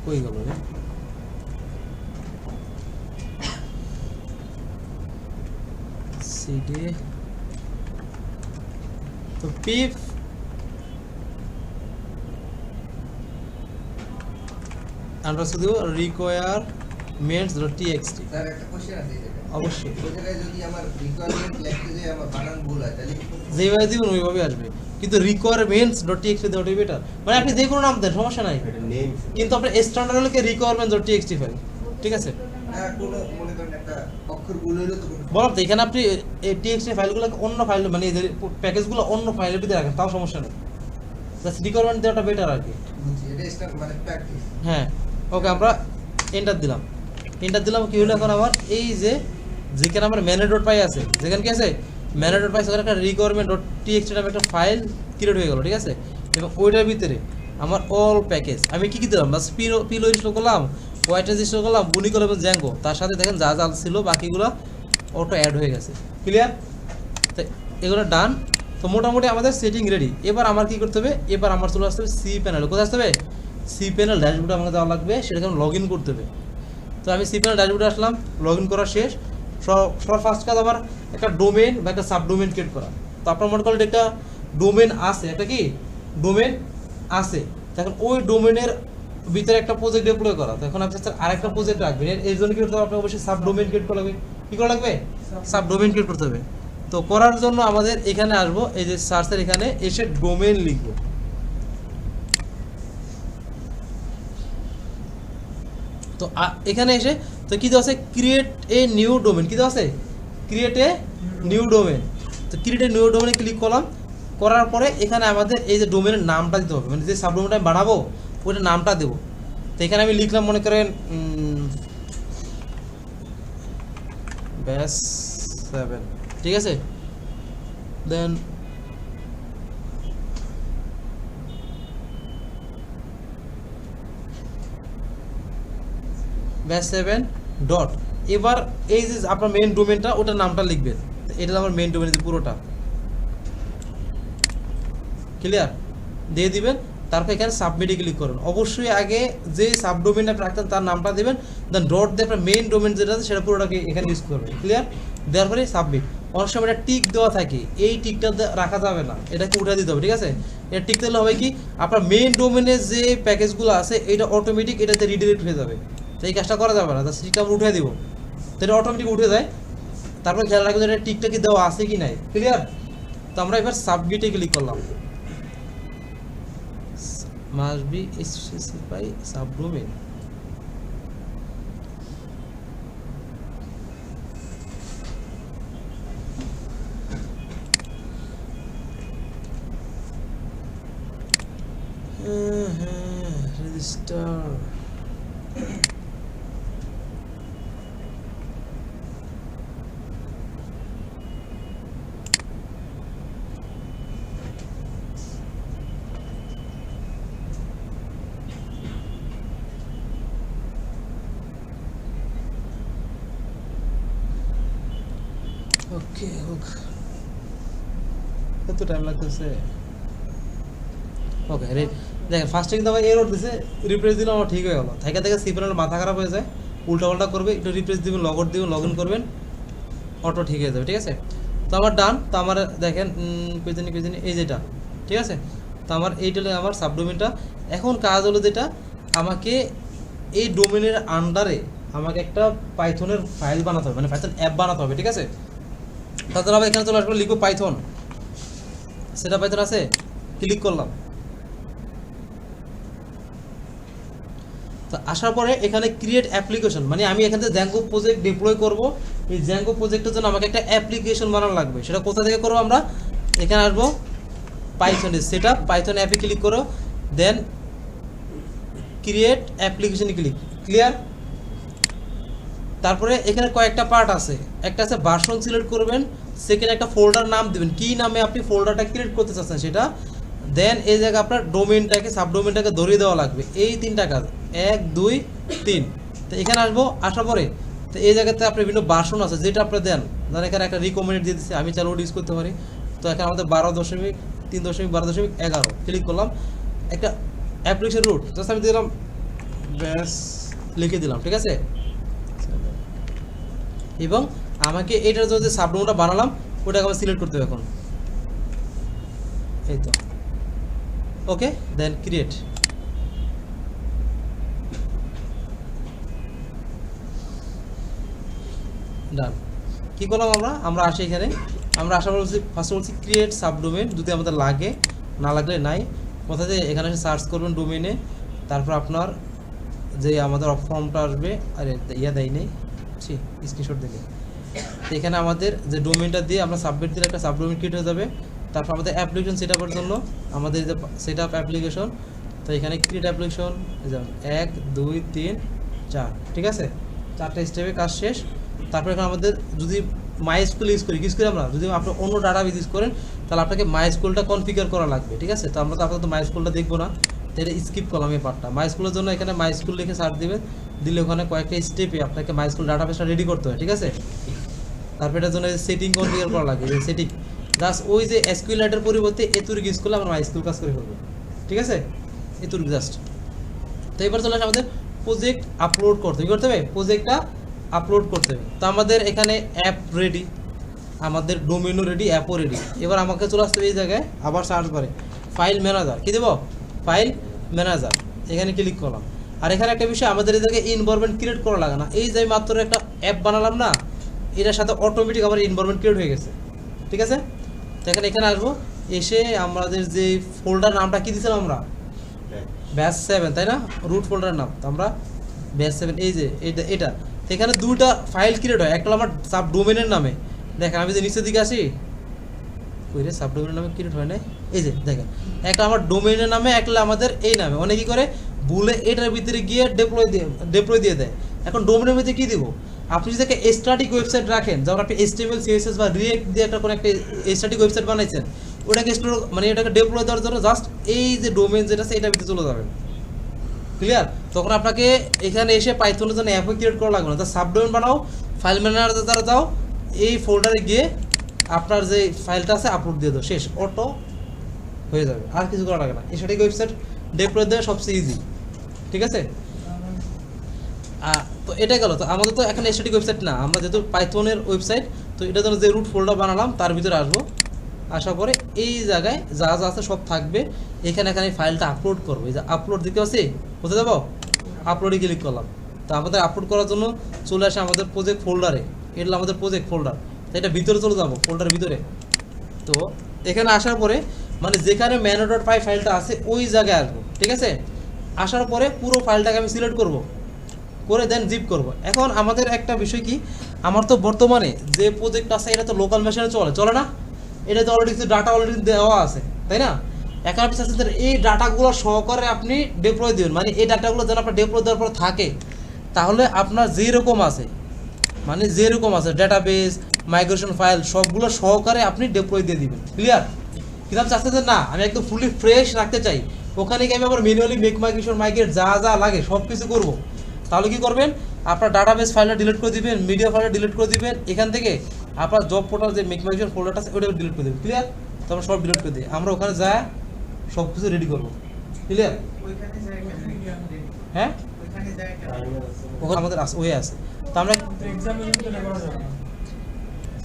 কই গেল রে, সিডি, তো pip underscore requirements dot TXT. Sir একটা কোশ্চেন আছে এই জায়গায়। অবশ্যই ওই জায়গায় যদি আমার রিকোয়ারমেন্ট লিখতে যে আমার বানান ভুল হয় তাহলে যেভাবে দিবেন ওইভাবে আসবে, কিন্তু রিকোয়ারমেন্টস ডট টিএক্সটি দেওয়াটাই বেটার। মানে আপনি যে কোনো নাম দেন সমস্যা নাই, কিন্তু আপনার স্ট্যান্ডার্ড হলো কি রিকোয়ারমেন্টস ডট টিএক্সটি ফাইল, ঠিক আছে। কোনো মনে করেন একটা অক্ষর ভুল হইলো তো বললাম তো এখানে আপনি এই টিএক্সটি ফাইলগুলো অন্য ফাইল মানে এই প্যাকেজগুলো অন্য ফাইলের ভিতরে রাখেন, তাও সমস্যা নেই, জাস্ট রিকোয়ারমেন্ট দেওয়াটা বেটার আর কি। বুঝছি, এটা স্টার মানে প্র্যাকটিস। হ্যাঁ ওকে, আমরা এন্টার দিলাম, এন্টার দিলাম কি হলো, এখন আমার এই যে যেখানে আমার ম্যানেজ ডট পাই আছে, যেখানে কি আছে ম্যানেজ ডট পাই, সেখানে একটা রিকোয়ারমেন্ট ডট টিএক্সটি নামে একটা ফাইল ক্রিয়েট হয়ে গেল, ঠিক আছে। এবং ওইটার ভিতরে আমার অল প্যাকেজ আমি কি দিলাম, বাস পিলো ইনস্টল করলাম, হোয়াইট ইনস্টল করলাম, বুনিকল এবং জ্যাঙ্গো, তার সাথে দেখেন যা যা ছিল বাকিগুলো অটো অ্যাড হয়ে গেছে, ক্লিয়ার। তো এগুলো ডান। তো মোটামুটি আমাদের সেটিং রেডি। এবার আমার কি করতে হবে, এবার আমার চলে আসতে হবে সি প্যানেলে। কোথায় আসতে হবে, সি প্যানেল ড্যাশবোর্ডে আমাকে দেওয়া লাগবে, সেটাকে লগ ইন করতে হবে। তো আমি সি প্যানেল ড্যাশবোর্ডে আসলাম, লগ ইন করা শেষ। সবার ফার্স্ট কাজ আমার একটা ডোমেন বা একটা সাব ডোমেন ক্রিয়েট করা। তো আপনার মনে করেন একটা ডোমেন আছে, একটা কি ডোমেন আছে, তখন ওই ডোমেনের ভিতরে একটা প্রজেক্ট ডিপ্লয় করা। তো এখন আপনি আরেকটা প্রজেক্ট রাখবেন, এর জন্য কি করতে হবে, আপনাকে অবশ্যই সাব ডোমেন ক্রিয়েট করা লাগবে। কী করা লাগবে, সাব ডোমেন ক্রিয়েট করতে হবে। তো করার জন্য আমাদের এখানে আসবো, এই যে সার্চের এখানে এসে ডোমেন লিখবো, তো এখানে এসে তো কী দেওয়া আছে, ক্রিয়েট এ নিউ ডোমেন, কী দেওয়া আছে, ক্রিয়েট এ নিউ ডোমেন। তো ক্রিয়েট এ নিউ ডোমেনে ক্লিক করলাম, করার পরে এখানে আমাদের এই যে ডোমেনের নামটা দিতে হবে, মানে যে সাবডোমেনটা আমি বানাবো ওইটা নামটা দেবো। তো এখানে আমি লিখলাম মনে করেন ব্যাস 7, ঠিক আছে। দেন ব্যাস 7 ডট, এবার এই যে আপনার মেন ডোমেনটা ওটার নামটা লিখবেন, এটা আমার মেন ডোমেন পুরোটা ক্লিয়ার দিয়ে দিবেন। তারপর এখানে সাবমিটে ক্লিক করুন। অবশ্যই আগে যে সাবডোমেন আপনি রাখতেন তার নামটা দেবেন, দেন ডট দিয়ে আপনার মেইন ডোমেন যেটা আছে সেটা পুরোটাকে এখানে ইউজ করবেন, ক্লিয়ার। দেওয়ার পরে সাবমিট। অনেক সময় এটা টিক দেওয়া থাকে, এই টিকটা রাখা যাবে না, এটাকে উঠে দিতে হবে, ঠিক আছে। এটা টিক দিলে হবে কি, আপনার মেইন ডোমেনের যে প্যাকেজগুলো আছে এটা অটোমেটিক এটাতে রিডিরেক্ট হয়ে যাবে। তো এই কাজটা করা যাবে না, তো টিকটা আমরা উঠে দিব, তো এটা অটোমেটিক উঠে যায়। তারপর খেয়াল রাখবেন এটা টিকটা কি দেওয়া আছে কি নাই, ক্লিয়ার। তো আমরা এবার সাবমিটে ক্লিক করলাম। must be specify subdomain. Register. ওকে কত টাইম লাগতেছে। ওকে দেখেন ফার্স্টে কিন্তু আমার এরর দিছে, রিপ্রেস দিলে আমার ঠিক হয়ে গেল। থেকে থেকে সিপ্রানের মাথা খারাপ হয়ে যায়, উল্টাপাল্টা করবে, একটু রিপ্রেস দিবেন, লগ আউট দিবেন, লগ ইন করবেন, অটো ঠিক হয়ে যাবে, ঠিক আছে। তো আমার ডান। তো আমার দেখেন পেজেনি এই যেটা, ঠিক আছে। তো আমার এইটা আমার সাবডোমেনটা। এখন কাজ হলো যেটা, আমাকে এই ডোমেনের আন্ডারে আমাকে একটা পাইথনের ফাইল বানাতে হবে, মানে পাইথন অ্যাপ বানাতে হবে, ঠিক আছে। তাছাড়া আবার এখানে চলে আসবো, লিখবো পাইথন, সেটা পাইথন আছে, ক্লিক করলাম। তো আসার পরে এখানে ক্রিয়েট অ্যাপ্লিকেশন, মানে আমি এখান থেকে জ্যাঙ্গো প্রজেক্ট ডিপ্লয় করব। এই জ্যাঙ্গো প্রজেক্টের জন্য আমাকে একটা অ্যাপ্লিকেশন বানানো লাগবে। সেটা কোথা থেকে করবো আমরা, এখানে আসবো পাইথনে সেটআপ, পাইথন অ্যাপে ক্লিক করো, দেন ক্রিয়েট অ্যাপ্লিকেশনে ক্লিয়ার। তারপরে এখানে কয়েকটা পার্ট আছে, একটা আছে ভার্সন সিলেক্ট করবেন, সেকেন্ড একটা ফোল্ডার নাম দিবেন, কি নামে আপনি ফোল্ডারটা ক্রিয়েট করতে চাচ্ছেন সেটা, দেন এই জায়গায় আপনার ডোমেনটাকে সাবডোমেনটাকে ধরিয়ে দেওয়া লাগবে। এই তিনটা কাজ, 1 2 3। তো এখানে আসবো, আসার পরে তো এই জায়গাতে আপনার বিভিন্ন ভার্সন আছে যেটা আপনি দেন, ধরেন এখানে একটা রিকমেন্ড দিয়ে দিচ্ছি, আমি চালু ইউজ করতে পারি। তো এখানে আমাদের 12.3.12.11 ক্লিক করলাম, একটা অ্যাপ্লিকেশন রুট জাস্ট আমি দিলাম, ব্যাস লিখে দিলাম, ঠিক আছে। এবং আমাকে এটার যে সাবডোমেনটা বানালাম ওটাকে আবার সিলেক্ট করতে হবে এখন, এই তো ওকে, দেন ক্রিয়েট। ডান। কী করলাম আমরা আসি এখানে, আমরা আশা বলছি ফার্স্ট বলছি ক্রিয়েট সাবডোমেন, যদি আমাদের লাগে, না লাগলে নাই। কোথাতে এখানে এসে সার্চ করবেন ডোমেনে, তারপর আপনার যে আমাদের ফর্মটা আসবে, আরে দেয় নেই, স্ক্রিনশট দিলে। তো এখানে আমাদের যে ডোমেনটা দিয়ে আমরা সাবমিট দিলে একটা সাবডোমেন ক্রিয়েট হয়ে যাবে। তারপর আমাদের অ্যাপ্লিকেশন সেটআপের জন্য আমাদের যে সেটআপ অ্যাপ্লিকেশন, তো এখানে ক্রিয়েট অ্যাপ্লিকেশন যেমন 1 2 3 4, ঠিক আছে, 4টা স্টেপে কাজ শেষ। তারপর এখানে আমাদের যদি মাইস্কুল ইউজ করি, আমরা যদি আপনি অন্য ডাটাবেস ইউজ করেন তাহলে আপনাকে মাইস্কুলটা কনফিগার করা লাগবে, ঠিক আছে। তো আমরা তো আপাতত মাইস্কুলটা দেখবো না, এটা স্কিপ করলাম এই পার্টটা। মাইস্কুলের জন্য এখানে মাইস্কুল লিখে সার্চ দিবেন, দিলে ওখানে কয়েকটা স্টেপে আপনাকে মাইস্কুল ডাটাবেসটা রেডি করতে হয়, ঠিক আছে। তারপর এটার জন্য সেটিং কনফিগার করা লাগবে, সেটিং জাস্ট ওই যে এসকিউএলআইটের পরিবর্তে এতুরিক ইউজ করলে আমরা মাইস্কুল কাজ করে ফেলবো, ঠিক আছে, এতুরিক জাস্ট। তো এবার চলে আসে আমাদের প্রজেক্ট আপলোড করতে হবে, প্রজেক্টটা আপলোড করতে হবে। তো আমাদের এখানে অ্যাপ রেডি, আমাদের ডোমেনও রেডি, অ্যাপও রেডি। এবার আমাকে চলে আসতে হবে এই জায়গায়, আবার সার্চ করে ফাইল ম্যানেজার, কী দেবো, ফাইল ম্যানেজার, এখানে ক্লিক করলাম। আর এখানে একটা বিষয়, আমাদের এই জায়গায় ইনভারমেন্ট ক্রিয়েট করা লাগে না, এই যে মাত্র একটা অ্যাপ বানালাম না, এটার সাথে অটোমেটিক আমার ইনভারমেন্ট ক্রিয়েট হয়ে গেছে, ঠিক আছে। তো এখানে আসবো, এসে আমাদের যে ফোল্ডার নামটা কী দিয়েছিলাম আমরা, ব্যাস 7, তাই না, রুট ফোল্ডার নাম। তো আমরা ব্যাস 7 এই যে এটা তো এখানে দুটো ফাইল ক্রিয়েট হয়, একটা হলো আমার সাব ডোমেনের নামে। দেখেন আমি যে নিচের দিকে আসি, কই রে সাব ডোমেনের নামে ক্রিয়েট হয় না, এই যে দেখেন একটা আমার ডোমেনের নামে, একটা আমাদের এই নামে। অনেকে কি করে ভুলে এটার ভিতরে গিয়ে ডেপ্লয় দিয়ে দেয়। এখন ডোমেনের ভিতরে কি দিব, আপনি যদি একটা স্ট্যাটিক ওয়েবসাইট রাখেন, যেমন আপনি HTML CSS বা রিয়েক্ট দিয়ে একটা কোনো একটা স্ট্যাটিক ওয়েবসাইট বানাইছেন, ওটাকে স্টোর মানে এটাকে ডেপ্লয় দেওয়ার জন্য জাস্ট এই যে ডোমেন যেটা আছে এটার ভিতরে চলে যাবেন। ক্লিয়ার? তখন আপনাকে এখানে এসে পাইথনের জন্য অ্যাপও ক্রিয়েট করা লাগবে না, তা সাবডোমেন বানাও, ফাইল ম্যানেজারে দ্বারা যাও, এই ফোল্ডারে গিয়ে আপনার যে ফাইলটা আছে আপলোড দিয়ে দাও, শেষ, অটো হয়ে যাবে, আর কিছু করা লাগে না। স্ট্যাটিক ওয়েবসাইট ডেপ্লয় দেওয়া সবচেয়ে ইজি, ঠিক আছে? তো এটা গেল। তো আমাদের তো এখন স্ট্যাটিক ওয়েবসাইট না, আমরা যেহেতু পাইথনের ওয়েবসাইট, তো এটার জন্য যে রুট ফোল্ডার বানালাম তার ভিতরে আসবো, আসার পরে এই জায়গায় যা যা আছে সব থাকবে। এখানে ফাইলটা আপলোড করবো, এই যে আপলোড দিতে আছে, কোথায় যাবো, আপলোডে ক্লিক করলাম। তো আমাদের আপলোড করার জন্য চলে আসে আমাদের প্রজেক্ট ফোল্ডারে, এটা হলো আমাদের প্রজেক্ট ফোল্ডার। তো এটা ভিতরে চলে যাবো, ফোল্ডারের ভিতরে। তো এখানে আসার পরে মানে যেখানে manual.py ফাইলটা আছে ওই জায়গায় আসবো, ঠিক আছে? আসার পরে পুরো ফাইলটাকে আমি সিলেক্ট করব, করে দেন জিপ করব। এখন আমাদের একটা বিষয় কি, আমার তো বর্তমানে যে প্রজেক্ট আছে এটা তো লোকাল মেশিনে চলে না, এটা তো অলরেডি কিছু ডাটা অলরেডি দেওয়া আছে, তাই না? এখন আপনি চাচ্ছেন এই ডাটাগুলো সহকারে আপনি ডেপ্লয় দিবেন, মানে এই ডাটাগুলো যেন আপনার ডেপ্লয় দেওয়ার পর থাকে, তাহলে আপনার যেরকম আছে মানে যেরকম আছে ডেটাবেস মাইগ্রেশন ফাইল সবগুলো সহকারে আপনি ডেপ্লয় দিয়ে দিবেন। ক্লিয়ার? কিন্তু আমি চাচ্ছি যে না, আমি একদম ফুলি ফ্রেশ রাখতে চাই, ওখানে গিয়ে আমি আবার ম্যানুয়ালি মাইগ্রেট যা যা লাগে সব কিছু করবো। তাহলে কি করবেন, আপনার ডাটাবেস ফাইলটা ডিলিট করে দিবেন, মিডিয়া ফাইলটা ডিলিট করে দিবেন, এখান থেকে আপনার জব পোর্টাল যে মাইগ্রেশন ফোল্ডারটা আছে ওটা ডিলিট করে দেবেন। ক্লিয়ার? তো আমরা সব ডিলিট করে দিই, আমরা ওখানে যা সব কিছু রেডি করবো। ক্লিয়ার? হ্যাঁ, ওখানে আমাদের ওয়ে আছে। তো আমরা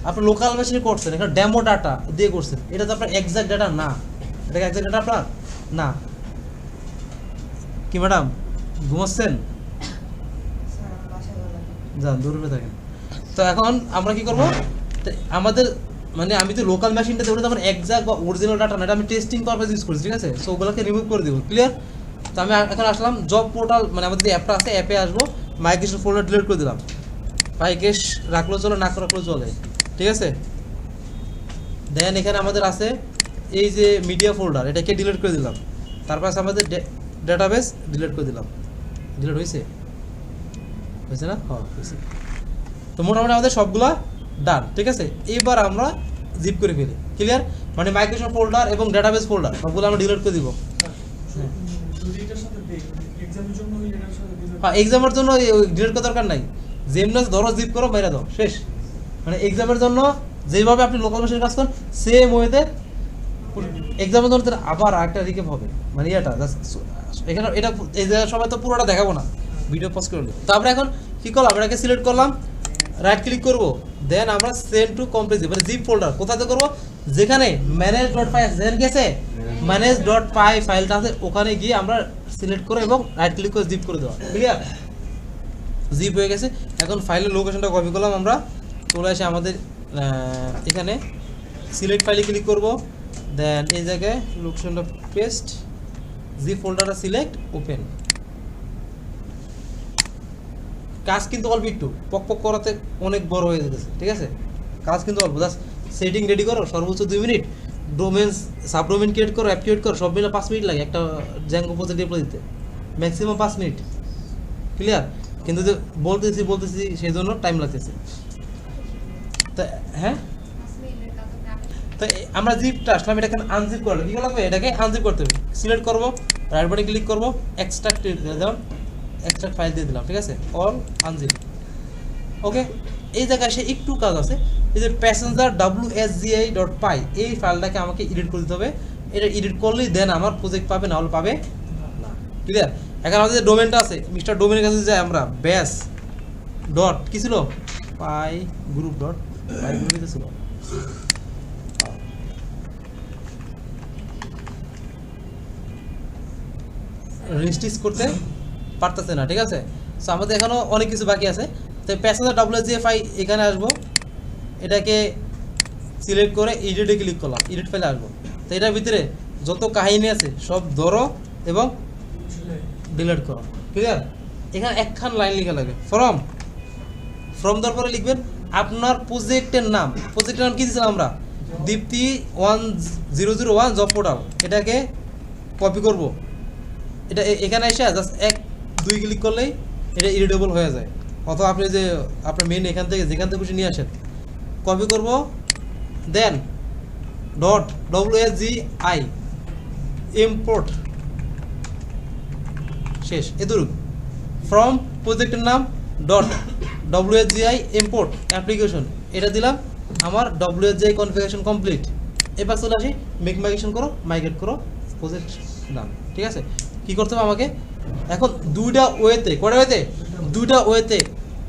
আপনার লোকাল মেশিনে করছেন, এখানে ডেমো ডাটা দিয়ে করছেন, এটা তো আপনার এক্সাক্ট ডাটা না, এটা এক্সাক্ট ডাটা আপনার না। কি ম্যাডাম ঘুমাচ্ছেন? যান দূরে থাকেন। তো এখন আমরা কি করবো, আমাদের মানে আমি তো লোকাল মেশিনটা ওটা তো আমার এক্সাক্ট বা অরিজিনাল ডাটা না, এটা আমি টেস্টিং পারপাস ইউজ করছি, ঠিক আছে? সো ওগুলোকে রিমুভ করে দেবো। ক্লিয়ার? তো আমি এখন আসলাম জব পোর্টাল, মানে আমাদের যে অ্যাপটা আছে অ্যাপে আসবো, মাইগ্রেশন ফোল্ডার ডিলিট করে দিলাম, পাইকেশ রাখলেও চলে, না রাখলেও চলে, ঠিক আছে? দেন এখানে আমাদের আছে এই যে মিডিয়া ফোল্ডার, এটাকে ডিলিট করে দিলাম। তারপর আছে আমাদের ডেটাবেস, ডিলিট করে দিলাম। ডিলিট হয়েছে না? হ্যাঁ হয়েছে। তো মোটামুটি আমাদের সবগুলা ডান, ঠিক আছে? এবার আমরা জিপ করে ফেলি। ক্লিয়ার? মানে মাইগ্রেশন ফোল্ডার এবং ডেটাবেস ফোল্ডার সবগুলো আমরা ডিলিট করে দিব। হ্যাঁ, এক্সামের জন্য ডিলিট করার দরকার নাই, যেমন ধরো জিপ করো বাইরে দাও, শেষ। মানে এক্সামের জন্য যেভাবে আপনি লোকাল মেশিনের কাজ করেন সেম ওয়েতে এক্সামের জন্য আবার একটা রিকেপ হবে, মানে এটা এখানে এটা এই জায়গায় সবাই তো পুরোটা দেখাবো না, ভিডিও পজ করে নিই। তো আমরা এখন কি করলাম, এটাকে সিলেক্ট করলাম, রাইট ক্লিক করবো, দেন আমরা সেন্ড টু কমপ্লিট মানে জিপ ফোল্ডার কোথাতে করবো, যেখানে manage.py আছে, যেখানে কি আছে manage.py ফাইলটা আছে, ওখানে গিয়ে আমরা সিলেক্ট করে এবং রাইট ক্লিক করে জিপ করে দেওয়া। ক্লিয়ার? জিপ হয়ে গেছে। এখন ফাইলের লোকেশনটা কপি করলাম, আমরা চলে আসে আমাদের এখানে সিলেক্ট ফাইলে ক্লিক করব, দেন এই জায়গায় লোকেশনটা পেস্ট, জিপ ফোল্ডারটা সিলেক্ট, ওপেন। কাজ কিন্তু অল্প একটু, পক করাতে অনেক বড় হয়ে যেতেছে, ঠিক আছে? কাজ কিন্তু অল্প, জাস্ট সেটিং রেডি করো, সর্বোচ্চ 2 মিনিট, ডোমেন সাবডোমেন ক্রিয়েট করো, অ্যাপ ক্রিয়েট করো, সব মিলে 5 মিনিট লাগে একটা জ্যাঙ্গো প্রজেক্ট ডিপ্লয় দিতে, ম্যাক্সিমাম 5 মিনিট। ক্লিয়ার? কিন্তু যে বলতেছি সেই জন্য টাইম লাগতেছে। তা হ্যাঁ, তো আমরা জিপটা আসলাম, এটাকে আনজিপ করলাম, কী লাগবে, এটাকে আনজিপ করতে হবে। সিলেক্ট করবো, রাইট বাটনে ক্লিক করবো, এক্সট্রাক্ট দিলাম, এক্সট্রাক্ট ফাইল দিয়ে দিলাম, ঠিক আছে? All unzip. ওকে, এই জায়গায় সে একটু কাজ আছে, এই যে প্যাসেঞ্জার wsgi.py এই ফাইলটাকে আমাকে এডিট করে দিতে হবে। এটা এডিট করলেই দেন আমার প্রজেক্ট পাবে, না হলে পাবে না। ক্লিয়ার? এখন আমাদের যে ডোমেনটা আছে, মিস্টার ডোমেনের কাছে যাই আমরা, ব্যাস ডট কি ছিল, পাই গ্রুপ ডট পাই গ্রুপ ছিল, রেজিস্ট্রিজ করতে পারতেছে না, ঠিক আছে? সো আমাদের এখনও অনেক কিছু বাকি আছে। তো প্যাসেঞ্জার wsgi এখানে আসবো, এটাকে সিলেক্ট করে এডিটে ক্লিক করলাম, এডিট ফাইলে আসবো। তো এটার ভিতরে যত কাহিনী আছে সব ধরো এবং ডিলিট করো। ক্লিয়ার? এখানে একখান লাইন লেখা লাগে ফ্রম দেওয়ার পরে লিখবেন আপনার প্রজেক্টের নাম কি দিয়েছিলাম আমরা দীপ্তি 1001 জব পোর্টাল, এটাকে কপি করব, এটা এখানে এসে জাস্ট 1-2 ক্লিক করলেই এটা এডিটেবল হয়ে যায়। অথবা আপনি যে আপনার মেন এখান থেকে যেখান থেকে খুশি নিয়ে আসেন, কপি করব, দেন .wsgi ইম্পোর্ট, শেষ। এদুরু ফ্রম প্রজেক্টের নাম .wsgi ইম্পোর্ট অ্যাপ্লিকেশন, এটা দিলাম, আমার wsgi কনফিগারেশন কমপ্লিট। এবার চলে আসি মেক মাইগ্রেশন করো, মাইগ্রেট করো প্রজেক্ট নাম, ঠিক আছে। কি করতে হবে আমাকে এখন দুইটা ওয়েতে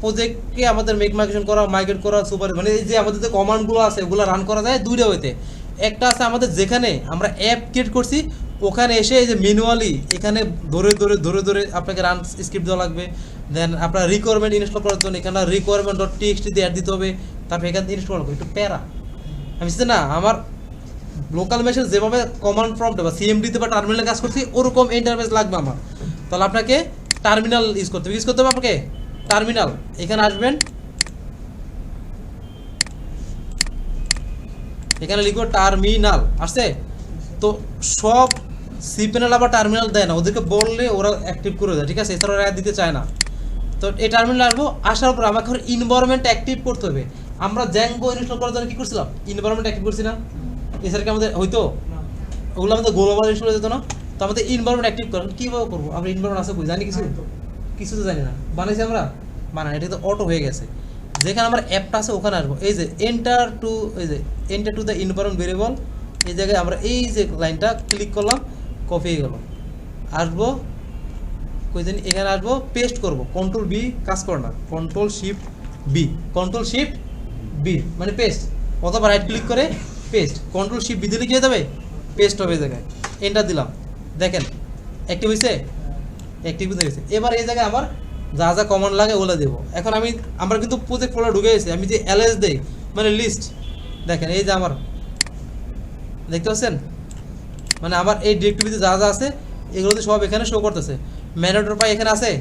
প্রজেক্টকে আমাদের মেক মাইগ্রেশন করা, মাইগ্রেট করা, সুপার মানে এই যে আমাদের যে কমান্ডগুলো আছে ওগুলো রান করা যায় দুইটা ওয়েতে। একটা আছে আমাদের যেখানে আমরা অ্যাপ ক্রিয়েট করছি ওখানে এসে এই যে ম্যানুয়ালি এখানে ধরে আপনাকে রান স্ক্রিপ্ট দেওয়া লাগবে। দেন আপনার রিকোয়ারমেন্ট ইনস্টল করার জন্য এখানে requirement.txt দিয়ে অ্যাড দিতে হবে, তারপর এখান থেকে ইনস্টল করবো। একটু প্যারা আমি চিন্তা না, আমার লোকাল মেশিন যেভাবে কমান্ড প্রম্পট বা সিএমডিতে বা টার্মিনালে কাজ করছি ওরকম ইন্টারফেস লাগবে আমার। তাহলে আপনাকে টার্মিনাল ইউজ করতে হবে আপনাকে টার্মিনাল। এখানে আসবেন, এখানে লিখবো টার্মিনাল, আসছে তো সব সিপ্যানেল আবার টার্মিনাল দেয় না, ওদেরকে বললে ওরা অ্যাক্টিভ করে দেয়, ঠিক আছে, এছাড়া ওরা দিতে চায় না। তো এই টার্মিনাল আসবো, আসার পর আমাকে ইনভায়রনমেন্ট অ্যাক্টিভ করতে হবে। আমরা জ্যাঙ্গো ইনস্টল করার জন্য কি করছিলাম, ইনভায়রনমেন্ট অ্যাক্টিভ করছি না, এছাড়া কি আমাদের হয়তো ওগুলো আমাদের গ্লোবাল ইনস্টল হয়ে যেত না। তো আমাদের ইনভায়রনমেন্ট অ্যাক্টিভ করেন কীভাবে করবো, আমরা ইনভায়রনমেন্ট আছে জানি কিছু তো জানি না, বানাইছি আমরা বানাই, এটা তো অটো হয়ে গেছে। যেখানে আমার অ্যাপটা আছে ওখানে আসবো, এই যে enter to the environment variable, এই জায়গায় আমরা এই যে লাইনটা ক্লিক করলাম, কপি হয়ে গেল। আসবো কই জানি, এখানে আসবো, পেস্ট করব, কন্ট্রোল বি কাজ করে না, কন্ট্রোল শিফট বি মানে পেস্ট, অথবা রাইট ক্লিক করে পেস্ট, কন্ট্রোল শিফট বি দিলে কি হয়ে যাবে, পেস্ট হবে এই জায়গায়। এন্টার দিলাম, দেখেন অ্যাক্টিভ হয়েছে, অ্যাক্টিভ হয়ে গেছে। এবার এই জায়গায় আমার যা যা কমান্ড লাগে ওগুলো দেবো। এখন আমরা কিন্তু প্রজেক্ট ফোল্ডার ঢুকে গেছি, আমি যে ls দেই মানে লিস্ট, দেখেন এই যে আমার দেখতে পাচ্ছেন, মানে আমার এই ডিরেক্টরিতে যা যা আছে এগুলোতে সব এখানে শো করতেছে। ম্যানেজার পাই এখানে আছে।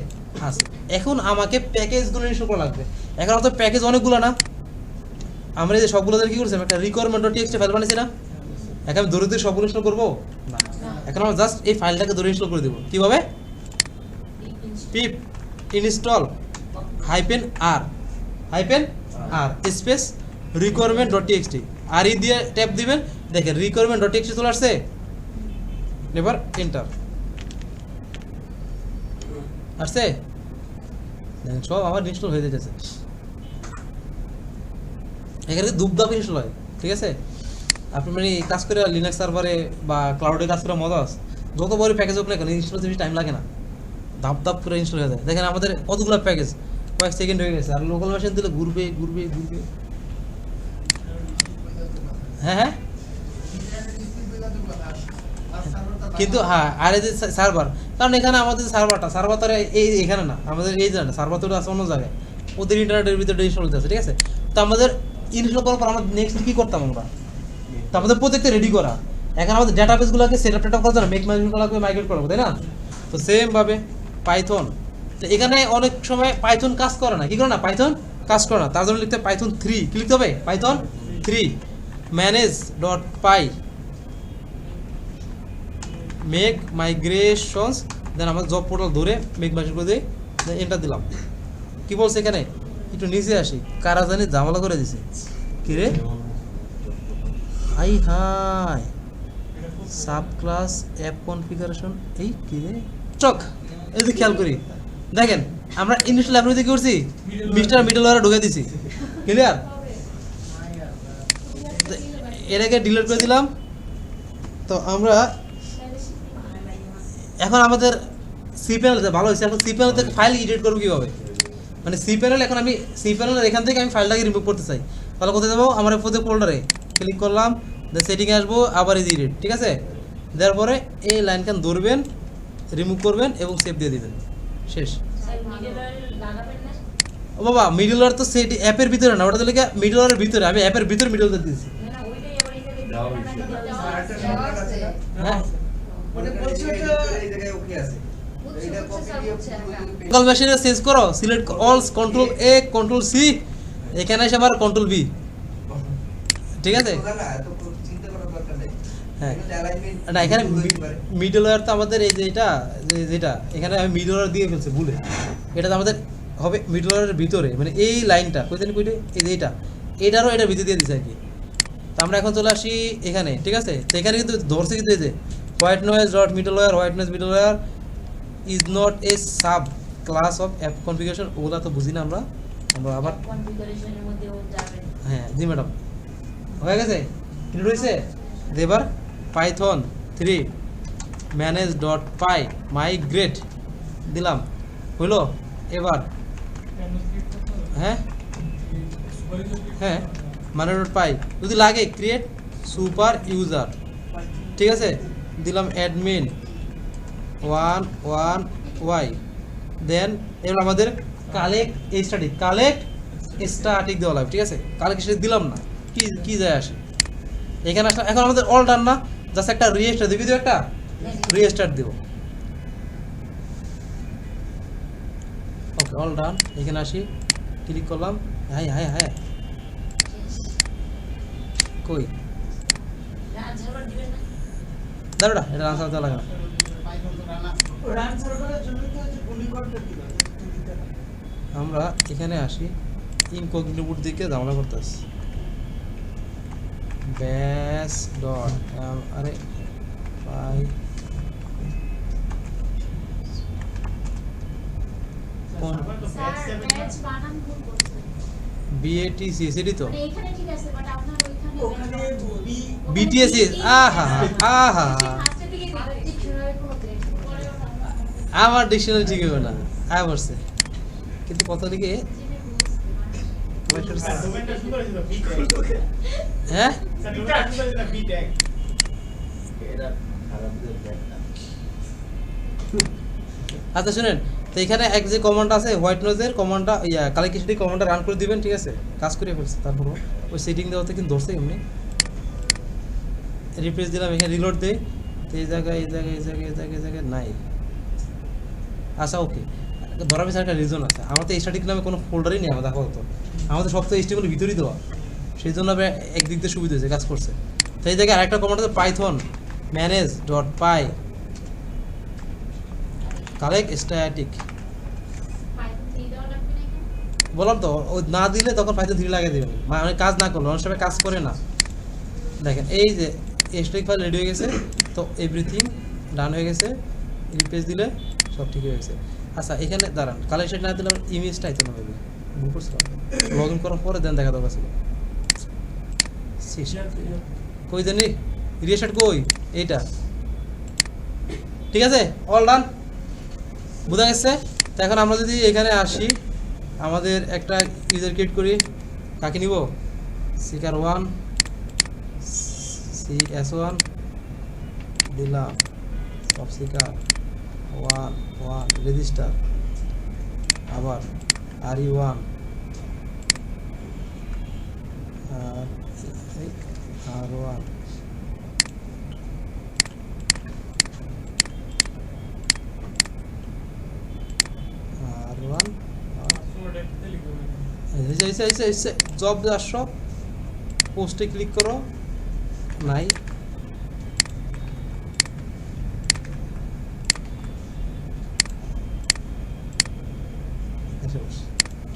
এখন আমাকে প্যাকেজগুলো ইনস্টল করা লাগবে। এখন তো প্যাকেজ অনেকগুলো না, আমরা এই যে সবগুলোদের কি করছি, একটা requirement.txt ফাইল বানিয়েছি না, এখন আমি ধরে সবগুলো ইনস্টল করবো না, এখন আমরা জাস্ট এই ফাইলটাকে ধরে ইনস্টল করে দেবো। কীভাবে, পিপ ইনস্টল -r স্পেস requirement.txt, আর ই দিয়ে ট্যাপ দিবেন, দেখেন requirement.txt চলে আসছে। এবার এন্টার আসছে, দেখেন সব আমার ইনস্টল হয়ে যেতেছে। এখানে দুপদাপ ইনস্টল হয়, ঠিক আছে। আপনি মানে কাজ করে লিনাক্স সার্ভারে বা ক্লাউডে কাজ করে মজা আছে, যত বড় প্যাকেজ হোক না কেন ইনস্টল বেশি টাইম লাগে না, ধাপ করে ইনস্টল হয়ে যায়। দেখেন আমাদের কতগুলো প্যাকেজ কয়েক সেকেন্ড হয়ে গেছে, আর লোকাল মেশিন দিলে ঘুরবে। হ্যাঁ কিন্তু হ্যাঁ, আর এই যে সার্ভার, কারণ এখানে আমাদের সার্ভার তো এখানে না, আমাদের এই জায়গাটা সার্ভার তো আছে অন্য জায়গায়, ওদের ইন্টারনেটের ভিতরে ইনস্টল হতে আছে, ঠিক আছে। তো আমাদের ইনস্টল করার পর আমরা নেক্সট কী করতাম, আমরা তো আমাদের প্রজেক্টে রেডি করা। এখন আমাদের ডাটাবেসগুলোকে সেট আপ করার জন্য মেক মাইগ্রেশন করা লাগবে, মাইগ্রেট করা লাগবে, তাই না। তো সেমভাবে পাইথন, তো এখানে অনেক সময় পাইথন কাজ করে না, কি করে না, পাইথন কাজ করে না, তার জন্য লিখতে পাইথন 3 কি লিখতে হবে, পাইথন 3 manage.py মেক মাইগ্রেশনস, দেন আমার জব পোর্টাল ধরে মেক মাইগ্রেশন করে দিই, এন্টার দিলাম। কি বলছে এখানে, একটু নিচে আসি, কারা জানি ঝামেলা করে দিছে, কি রে, হাই সাব ক্লাস অ্যাপ কনফিগারেশন, এই কি রে চক, এই যে খেয়াল করি, দেখেন আমরা ইনিশিয়াল অ্যাপ্লিকেশন কি করছি, মিডলওয়্যারে ঢুকে দিছি, ক্লিয়ার। এটাকে ডিলিট করে দিলাম। তো আমরা এখন আমাদের সিপ্যানেল ভালো হয়েছে, এখন সিপ্যানেল থেকে ফাইল এডিট করবো কীভাবে, মানে সিপ্যানেল, এখন আমি সিপ্যানেলের এখান থেকে আমি ফাইলটাকে রিমুভ করতে চাই, তাহলে কোথায় যাবো, আমার প্রজেক্ট ফোল্ডারে ক্লিক করলাম, দেন সেটিংয়ে আসবো, আবার এই এডিট, ঠিক আছে। দেওয়ার পরে এই লাইনখান ধরবেন, রিমুভ করবেন এবং সেভ দিয়ে দিবেন, শেষ। ও বাবা, মিডলওয়্যার তো সেটি অ্যাপের ভিতরে না, ওটা তো লেখা মিডলওয়্যারের ভিতরে, আমি অ্যাপের ভিতরে মিডলওয়্যার দিয়েছি। হ্যাঁ এইটা কপি দিয়ে লোকাল মেশিনে চেঞ্জ করো, সিলেক্ট অল, কন্ট্রোল এ, কন্ট্রোল সি, এখানে এসে আবার কন্ট্রোল বি, ঠিক আছে? না এত চিন্তা করার দরকার নেই। হ্যাঁ এটা অ্যালাইনমেন্ট না, এখানে মিডল ওয়্যার তো আমাদের এই যে এটা যেটা এখানে আমি মিডল ওয়্যার দিয়ে ফেলছি ভুলে, এটা তো আমাদের হবে মিডল ওয়্যারের ভিতরে, মানে এই লাইনটা কইতেন কইতে এই যে এটারও এটার ভিতরে দিয়ে দিছে আর কি। তো আমরা এখন চলে আসি এখানে, ঠিক আছে? তো এখানে কিন্তু ধরছে কিন্তু এই যে white noise dot middleware, white noise middleware is not a subclass of app configuration, ওগুলা তো বুঝি না আমরা আবার কনফিগারেশনের মধ্যে ও যাবে। হ্যাঁ জি ম্যাডাম হয়ে গেছে, ক্লিয়ার হয়েছে? এবার পাইথন 3 ম্যানেজ ডট পাই মাইগ্রেট দিলাম, হইলো? এবার হ্যাঁ হ্যাঁ মানে ডট পাই যদি লাগে ক্রিয়েট সুপার ইউজার, ঠিক আছে? দিলাম অ্যাডমিন 1 ওয়াই, দেন এবার আমাদের কালেক্ট স্ট্যাটিক দেওয়া লাগবে, ঠিক আছে? কালেক্ট স্ট্যাটিক দিলাম না, কি যায় আসে এখানে আসলে এখন আমাদের অল ডান না, জাস্ট একটা রিস্টার্ট দিবি, তো একটা রিস্টার্ট দিব, ওকে অল ডান। এখানে আসি, ক্লিক করলাম, হাই হাই হাই কই রান সার্ভার দিবেন না? দাঁড়া, এটা আনসার দেওয়া লাগে না। রান সার্ভারের জন্য তো হচ্ছে গুলিকরটা দিল আমরা এখানে আসি, ইনকগনিটো বুট দিকে ঝামেলা করতেছি, ব্যাস ডট আরে পাই কোন স্যার ব্যাচ বানান ভুল করছেন। বিএটিসি এসিডি তো মানে এখানে ঠিক আছে বাট আপনার ওখানে বি বিটিএস আহা আহা ফার্স্টের দিকে ডিকশনারি কোনো গ্রেড পরে আমার ডিকশনারি ঠিক হবে না, আয় বসছে কিন্তু কত লিখে ডোমেনটা শুরু করেছিল বি ট্যাগ। হ্যাঁ স্যার ডোমেনটা শুরু করেছিল বি ট্যাগ। এটা খারাপদের ব্যাপারটা। আচ্ছা শুনেন, তো এখানে এক যে কমান্ড আছে হোয়াইট নোজের কমান্ডটা কালেক্টিভিটি কমান্ডটা রান করে দিবেন, ঠিক আছে? কাজ করে ফেলছে, তারপর ওই সেটিং দেওয়াতে কিন্তু ধরছে এমনি, রিফ্রেশ দিলাম, এখানে রিলোড দেই, তো এই জায়গায় নাই। আচ্ছা ওকে, ধরা পেয়েছে একটা রিজন আছে, আমার তো স্ট্যাটিক নামে কোনো ফোল্ডারই নেই আমাদের আপাতত, আমাদের সব তো স্টেগুলো ভিতরেই দেওয়া, সেই জন্য একদিক দিয়ে সুবিধা হয়েছে, কাজ করছে। তো এই জায়গায় আরেকটা কমান্ড আছে পাইথন ম্যানেজ ডট পাই কালেক্ট স্ট্যাটিক, পাইথন 3 দেওয়া লাগবে না এখানে? বললাম তো ও না দিলে তখন পাইথন 3 লাগিয়ে দেবেন, মানে কাজ না করলো অনেক সময় কাজ করে না। দেখেন এই যে স্ট্যাটিক ফাইল রেডি হয়ে গেছে, তো এভরিথিং ডান হয়ে গেছে, রিপ্লেস দিলে সব ঠিক হয়ে গেছে। আচ্ছা এখানে দাঁড়ান, কালেকশন না দিলে ইমেজটা আইতো না হবে, ভুল করছিলাম, লগ ইন করার পরে দেন দেখা দরকার ছিল। কই জানি রিসেট কই, এইটা ঠিক আছে, অল ডান, বোঝা গেছে? তো এখন আমরা যদি এখানে আসি, আমাদের একটা ইউজার ক্রিয়েট করি, কাকে নিব? সিকার 1 CS1 দিলাম, সব সিকার 1 রেজিস্টার, আবার RE1 আর R1 জব সব পোস্টে ক্লিক করো, নাই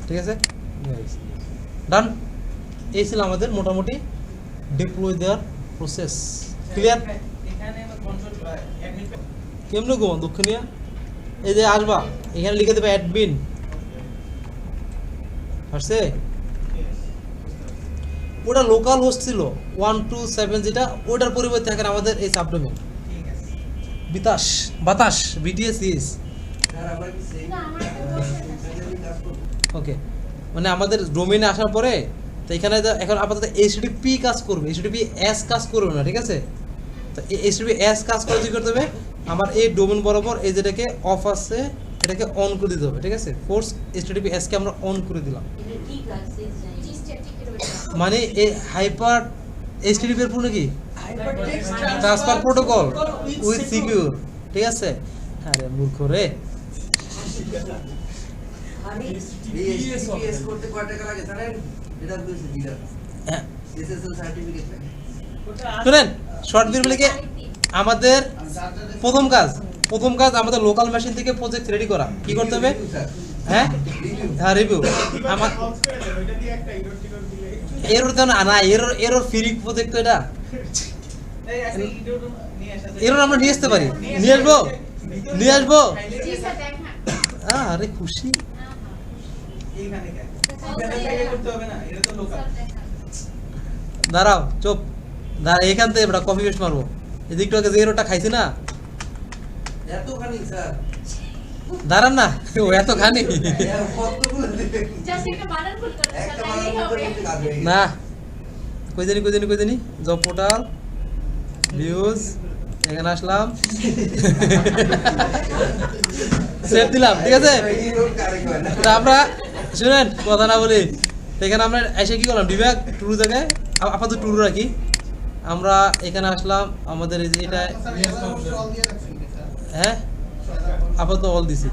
ঠিক আছে, ডান। এই ছিল আমাদের মোটামুটি ডিপ্লয় দেওয়ার প্রসেস, ক্লিয়ার? এখানে কন্ট্রোল অ্যাডমিন কেমনে গো দক্ষিণিয়া, এই যে আসবা এখানে লিখে দেবে অ্যাডমিন, আসছে? ওটা লোকাল হোস্ট ছিল 127, যেটা ওটার পরিবর্তে এখন আমাদের এই সাবডোমেন ঠিক আছে বাতাস BTS ইস স্যার আমরা কি সেই না আমার একটা কোশ্চেন আছে। যদি কাজ করব? ওকে, মানে আমাদের ডোমেইনে আসার পরে তো এখানে এখন আপাতত HTTP কাজ করবে, HTTP S কাজ করবে না, ঠিক আছে? তো এই HTTP S কাজ করে কি করতে হবে, আমার এই ডোমেন বরাবর এই যেটাকে অফ আছে এটাকে অন করে দিতে হবে, ঠিক আছে? ফোর্স HTTP S কে আমরা অন করে দিলাম, এটা কি কাজ সিস্টেম জি স্ট্যাটিকের ওইটা মানে এই হাইপার HTTP এর পুরো কি hypertext transfer protocol with secure, ঠিক আছে? আরে মূর্খ রে। বিএস করতে কয় টাকা লাগে জানেন? এটা বলছি দিদা। হ্যাঁ, এসএসএল সার্টিফিকেট লাগে। শুনেন শর্ট ভিডিও লিখে আমাদের প্রথম কাজ আমাদের লোকাল মেশিন থেকে প্রজেক্ট রেডি করা। কি করতে হবে? হ্যাঁ হ্যাঁ রিভিউ। আমার Bounce করে দেন, ওইটা দিয়ে একটা error টিরর দিলে এরর তো না, এরর ফ্রি প্রজেক্ট তো এটা। এই একটা ইডিও নিয়ে আসা যায়। এরর আমরা নিয়ে আসতে পারি, নিয়ে আসবো। জি স্যার দেখান। আরে খুশি। এইখানে কেন? এখানে থেকে করতে হবে না, এটা তো লোকাল। স্যার দেখান। দাঁড়াও চুপ, এখান থেকে আমরা কপি পেস্ট মারবো। এদিকটা আগে যে এররটা খাইছি না, এতখানি স্যার। দাঁড়ান না, ও এত খানি কতগুলো দিবেন? জাস্ট একটা বানান ভুল করতে স্যার একটা তাহলেই বানান হবে। করতে কাজ হয়ে গেছে। না। কই জানি জব পোর্টাল ভিউজ, এখানে আসলাম, সেভ দিলাম, ঠিক আছে। এই রোড কারেক্ট হয় না। তা আমরা শুনেন কথা না বলি, এখানে আমরা এসে কি করলাম, ডিব্যাগ টুরু জায়গায় আপাতত টুরু রাখি। আমরা এখানে আসলাম, আমাদের এই যে এটা, হ্যাঁ আপাতত অল দিছি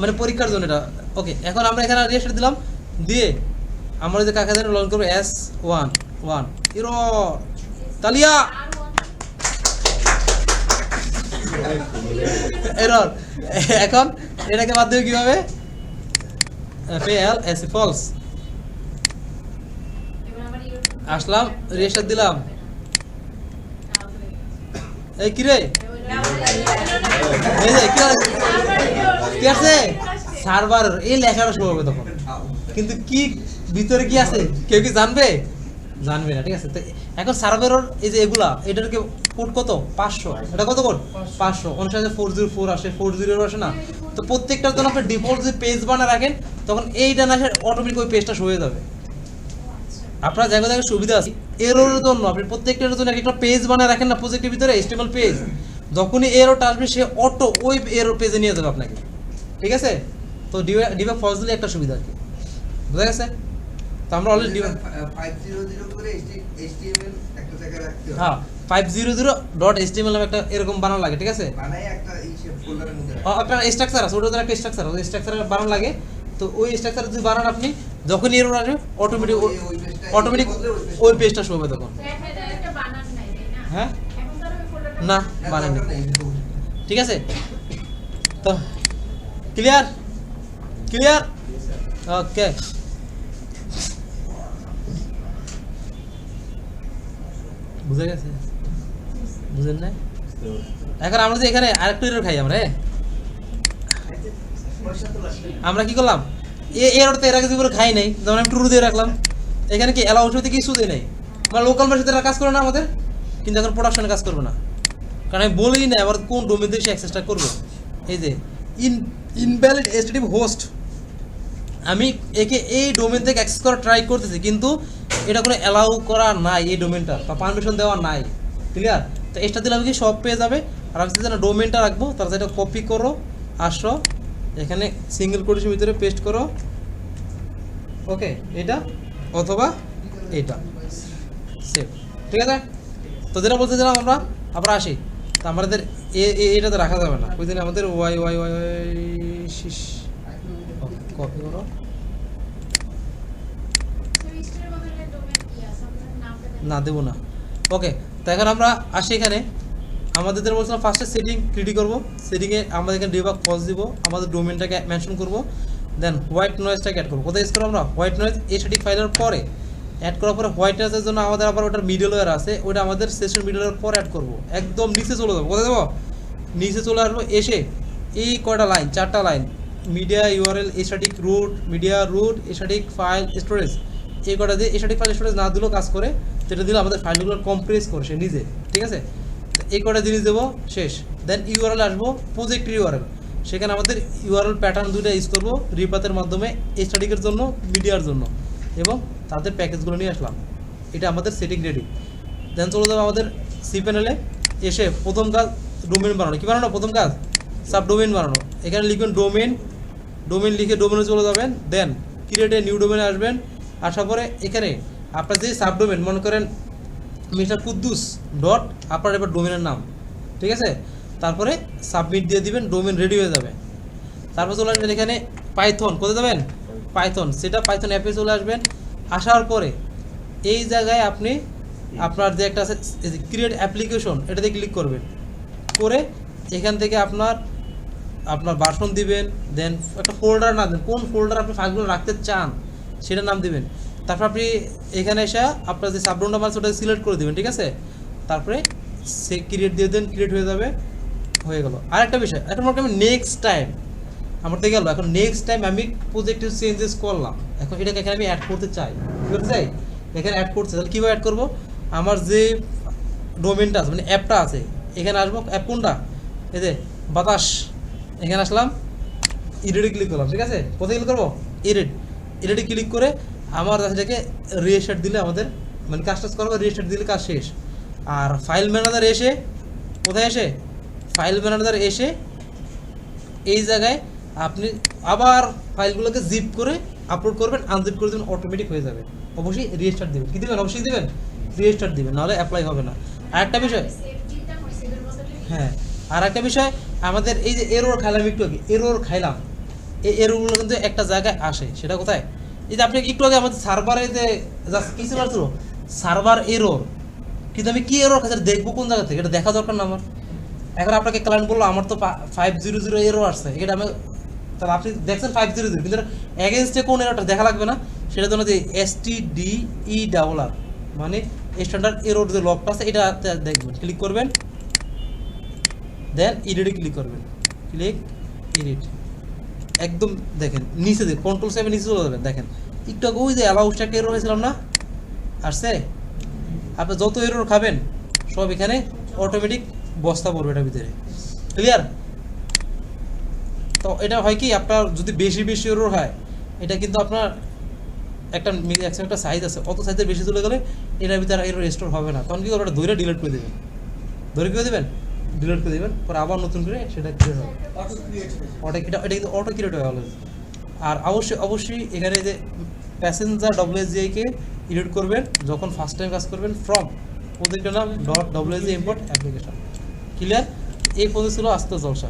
মানে পরীক্ষার জন্য এটা। ওকে, এখন আমরা এখানে রেজিস্টার দিলাম, দিয়ে আমরা যে কাকা জানি লগ করবো S11 ইরো তালিয়া এরর। এখন এটাকে বাদ দেবে কিভাবে? Fail as false. এবার আবার ইউটিউব আসলাম, রেজিস্টার দিলাম। এই কি রে, এই যে কি আছে সার্ভার, এই লেখাটা শুরু হবে তখন, কিন্তু কি ভিতরে কি আছে কেউ কি জানবে না, ঠিক আছে। তো এখন সার্ভারের এই যে এগুলা, এটার কি কোড কত? 500। এটা কত কোড? 500। অনেক সময় 404 আসে, 40 আসে না। তো প্রত্যেকটার জন্য আপনি ডিফল্ট যে পেজ বানায় রাখেন, তখন এইটা না আসে অটোমেটিক ওই পেজটা শো হয়ে যাবে। আপনার জায়গা জায়গায় সুবিধা আছে। এরোর জন্য আপনি প্রত্যেকটার জন্য একটা পেজ বানায় রাখেন না প্রজেক্টের ভিতরে, HTML পেজ। যখনই এরোটা আসবে সে অটো ওই এরো পেজে নিয়ে যাবে আপনাকে, ঠিক আছে। তো ডিবাগ ফলস দিলে একটা সুবিধা আর কি, বুঝা গেছে। তো আমরা অলরেডি ডিবাগ 500 করে HTML একটা জায়গায় রাখতে হবে। হ্যাঁ 500.html নামে একটা এরকম বানান লাগে, ঠিক আছে। বানাই একটা এই ফোল্ডারের মধ্যে রাখতে হবে। আপনার স্ট্রাকচার আছে, ওটার একটা স্ট্রাকচার আছে, স্ট্রাকচারের বানান লাগে। তো ওই স্ট্রাকচার যদি বানান আপনি, যখন এরর আসবে অটোমেটিক ওই পেজটা শো হবে তখন। স্যার এটা একটা বানান নাই তাই না? হ্যাঁ এখন তো আমি ফোল্ডারটা না না, বানান দরকার নেই, কিন্তু ঠিক আছে। তো ক্লিয়ার ওকে। বুঝে গেছে? বুঝেন না? এখন আমরা যে এখানে আরেকটু এরর খাই আমরা কি করলাম, এরর তো এর আগে যেগুলো খাই নাই, যেমন আমি টুরু দিয়ে রাখলাম, এখানে কি অ্যালাউ হতে কিছু দেয় নাই। আমার লোকাল ভাষাতে কাজ করে না আমাদের, কিন্তু এখন প্রোডাকশনে কাজ করবে না, কারণ আমি বলেই না আবার কোন ডোমেন দিয়ে সে অ্যাক্সেসটা করবে। এই যে ইনভ্যালিড HTTP হোস্ট, আমি একে এই ডোমেন থেকে অ্যাক্সেস করা ট্রাই করতেছি, কিন্তু এটা কোনো অ্যালাউ করা নাই, এই ডোমেনটা বা পারমিশন দেওয়া নাই। ক্লিয়ার? তো এটা দিলে আমি কি সব পেয়ে যাবে। আর আমি যেন ডোমেনটা রাখবো, তার এটা কপি করো, আসো এখানে সিঙ্গেল কোটেশন ভিতরে পেস্ট করো, ওকে, এটা অথবা এটা সেভ, ঠিক আছে। তো যেটা বলতেছিলাম আমরা আবার আসি, তো আমাদের এটাতে রাখা যাবে না, ওই দিন আমাদের ওয়াই কপি করো, সেমিস্টারের বদলে ডোমেন কি আছে আপনার নামটা দেন। না দেবো না। ওকে, তো এখন আমরা আসি এখানে, আমাদের যেটা বলছিলাম ফার্স্টে সেটিং রেডি করবো। সেটিংয়ে আমাদের এখানে ডিবাগ ফলস দিব, আমাদের ডোমেনটাকে মেনশন করবো, দেন হোয়াইট নয়েজটাকে অ্যাড করবো। কোথায় ইউজ করবো আমরা? হোয়াইট নয়েজ স্ট্যাটিক ফাইলের পরে অ্যাড করার পরে হোয়াইট নয়েজের জন্য আমাদের আবার ওটার মিডলওয়্যার আছে, ওটা আমাদের সেশন মিডলওয়্যার পরে অ্যাড করবো। একদম নিচে চলে যাবো, কোথায় যাবো? নিচে চলে আসবো, এসে এই কয়টা লাইন, 4টা line, media URL static root, media root static file storage, এই কটা দিয়ে স্ট্যাটিক ফাইল স্টোরেজ না দিলেও কাজ করে, যেটা দিলে আমাদের ফাইলগুলো কম্প্রেস করে সে নিজে, ঠিক আছে। এই কটা জিনিস দেবো, শেষ। দেন ইউআরএল আসবো, প্রজেক্ট ইউআরএল, সেখানে আমাদের ইউআরএল প্যাটার্ন দুটো ইউজ করবো, রিপাথের মাধ্যমে স্ট্যাটিকের জন্য, মিডিয়ার জন্য, এবং তাদের প্যাকেজগুলো নিয়ে আসলাম। এটা আমাদের সেটিং রেডি। দেন চলে যাবো আমাদের সি প্যানেলে, এসে প্রথম কাজ ডোমেন বানানো। কী বানানো? প্রথম কাজ সাব ডোমেন বানানো। এখানে লিখবেন ডোমেন লিখে ডোমেনে চলে যাবেন, দেন ক্রিয়েটে নিউ ডোমেনে আসবেন। আসার পরে এখানে আপনার যে সাব ডোমেন, মনে করেন মিস্টার কুদ্দুস ডট আপনার এবার ডোমেনের নাম, ঠিক আছে। তারপরে সাবমিট দিয়ে দিবেন, ডোমেন রেডি হয়ে যাবে। তারপর চলে আসবেন এখানে পাইথন, কোথায় যাবেন পাইথন, সেটা পাইথন অ্যাপে চলে আসবেন। আসার পরে এই জায়গায় আপনি আপনার যে একটা আছে ক্রিয়েট অ্যাপ্লিকেশন, এটাতে ক্লিক করবেন, করে এখান থেকে আপনার ভার্সন দিবেন, দেন একটা ফোল্ডার নাম দেন, কোন ফোল্ডার আপনি ফাইলগুলো রাখতে চান সেটা নাম দিবেন। তারপর আপনি এখানে এসে আপনার যে সাবডোমেন নাম আছে ওটা সিলেক্ট করে দিবেন, ঠিক আছে। তারপরে সে ক্রিয়েট দিয়ে দেন, ক্রিয়েট হয়ে যাবে, হয়ে গেল। আরেকটা বিষয়, এখন মনে করেন নেক্সট টাইম আমার তো গেল, এখন নেক্সট টাইম আমি প্রজেক্টের চেঞ্জেস করলাম, এখন এটাকে এখানে আমি অ্যাড করতে চাই, কি করতে চাই এখানে অ্যাড করতে চাই, তাহলে কীভাবে অ্যাড করবো? আমার যে ডোমেনটা আছে মানে অ্যাপটা আছে, এখানে আসবো, অ্যাপ কোনটা, এই যে বাতাস, এখানে আসলাম, এডিটে ক্লিক করলাম, ঠিক আছে। কোথায় ক্লিক করবো? এডিটে ক্লিক করে আমার এটাকে রিস্টার্ট দিলে আমাদের মানে কাজটা করবো, রিস্টার্ট দিলে কাজ শেষ। আর ফাইল ম্যানেজার এসে কোথায় এসে, ফাইল ম্যানেজার এসে এই জায়গায় আপনি আবার ফাইলগুলোকে জিপ করে আপলোড করবেন, আনজিপ করে দেবেন, অটোমেটিক হয়ে যাবে। অবশ্যই রিস্টার্ট দেবেন, কী দেবেন? অবশ্যই দেবেন, রিস্টার্ট দিবেন, নাহলে অ্যাপ্লাই হবে না। আর একটা বিষয়, সেফটিটা মেসেজের বদলে হ্যাঁ আর একটা বিষয়, আমাদের এই যে এরর খাইলাম একটু আগে, এরর খাইলাম, এই এররগুলো কিন্তু একটা জায়গায় আসে, সেটা কোথায়? এই যে আপনি একটু আগে আমাদের সার্ভারে যে কী ছিল সার্ভার এরর, কিন্তু আমি কী এরর খাইছি দেখবো কোন জায়গা থেকে, এটা দেখা দরকার না আমার। এখন আপনাকে ক্লায়েন্ট বললো আমার তো 500 এরর আসছে, এটা আমি, তাহলে আপনি দেখছেন 500, কিন্তু এগেনস্টে কোন এররটা দেখা লাগবে না, সেটার জন্য যে STDERR মানে স্ট্যান্ডার্ড এরর যে লকটা আছে এটা দেখবেন, ক্লিক করবেন, দেন এডিটে ক্লিক করবেন, ক্লিক এডিট, একদম দেখেন নিচে দেখেন, কন্ট্রোল 7 নিচে চলে যাবেন, দেখেন একটু আগে ওই যে অ্যালাউসটা একটা এরর হয়েছিলাম না, আসছে। আপনি যত এরর খাবেন সব এখানে অটোমেটিক বস্তা পড়বে এটার ভিতরে, ক্লিয়ার? তো এটা হয় কি, আপনার যদি বেশি এরর হয়, এটা কিন্তু আপনার একটা সাইজ আছে, অত সাইজের বেশি চলে গেলে এটার ভিতরে এরর স্টোর হবে না, তখন কি করবেন? ধরে ডিলিট করে দেবেন, ডিলিট করে দেবেন, পরে আবার নতুন করে সেটা ক্রিয়েট হবে, অটো ক্রিয়েট এটা কিন্তু অটো ক্রিয়েট হয় অলওয়েজ। আর অবশ্যই এখানে যে প্যাসেঞ্জার WSGI কে এডিট করবেন যখন ফার্স্ট টাইম কাজ করবেন, ফ্রম প্রজেক্টের নাম .wsgi import অ্যাপ্লিকেশন, ক্লিয়ার? এই প্রজেক্ট ছিল আস্তে জলসা।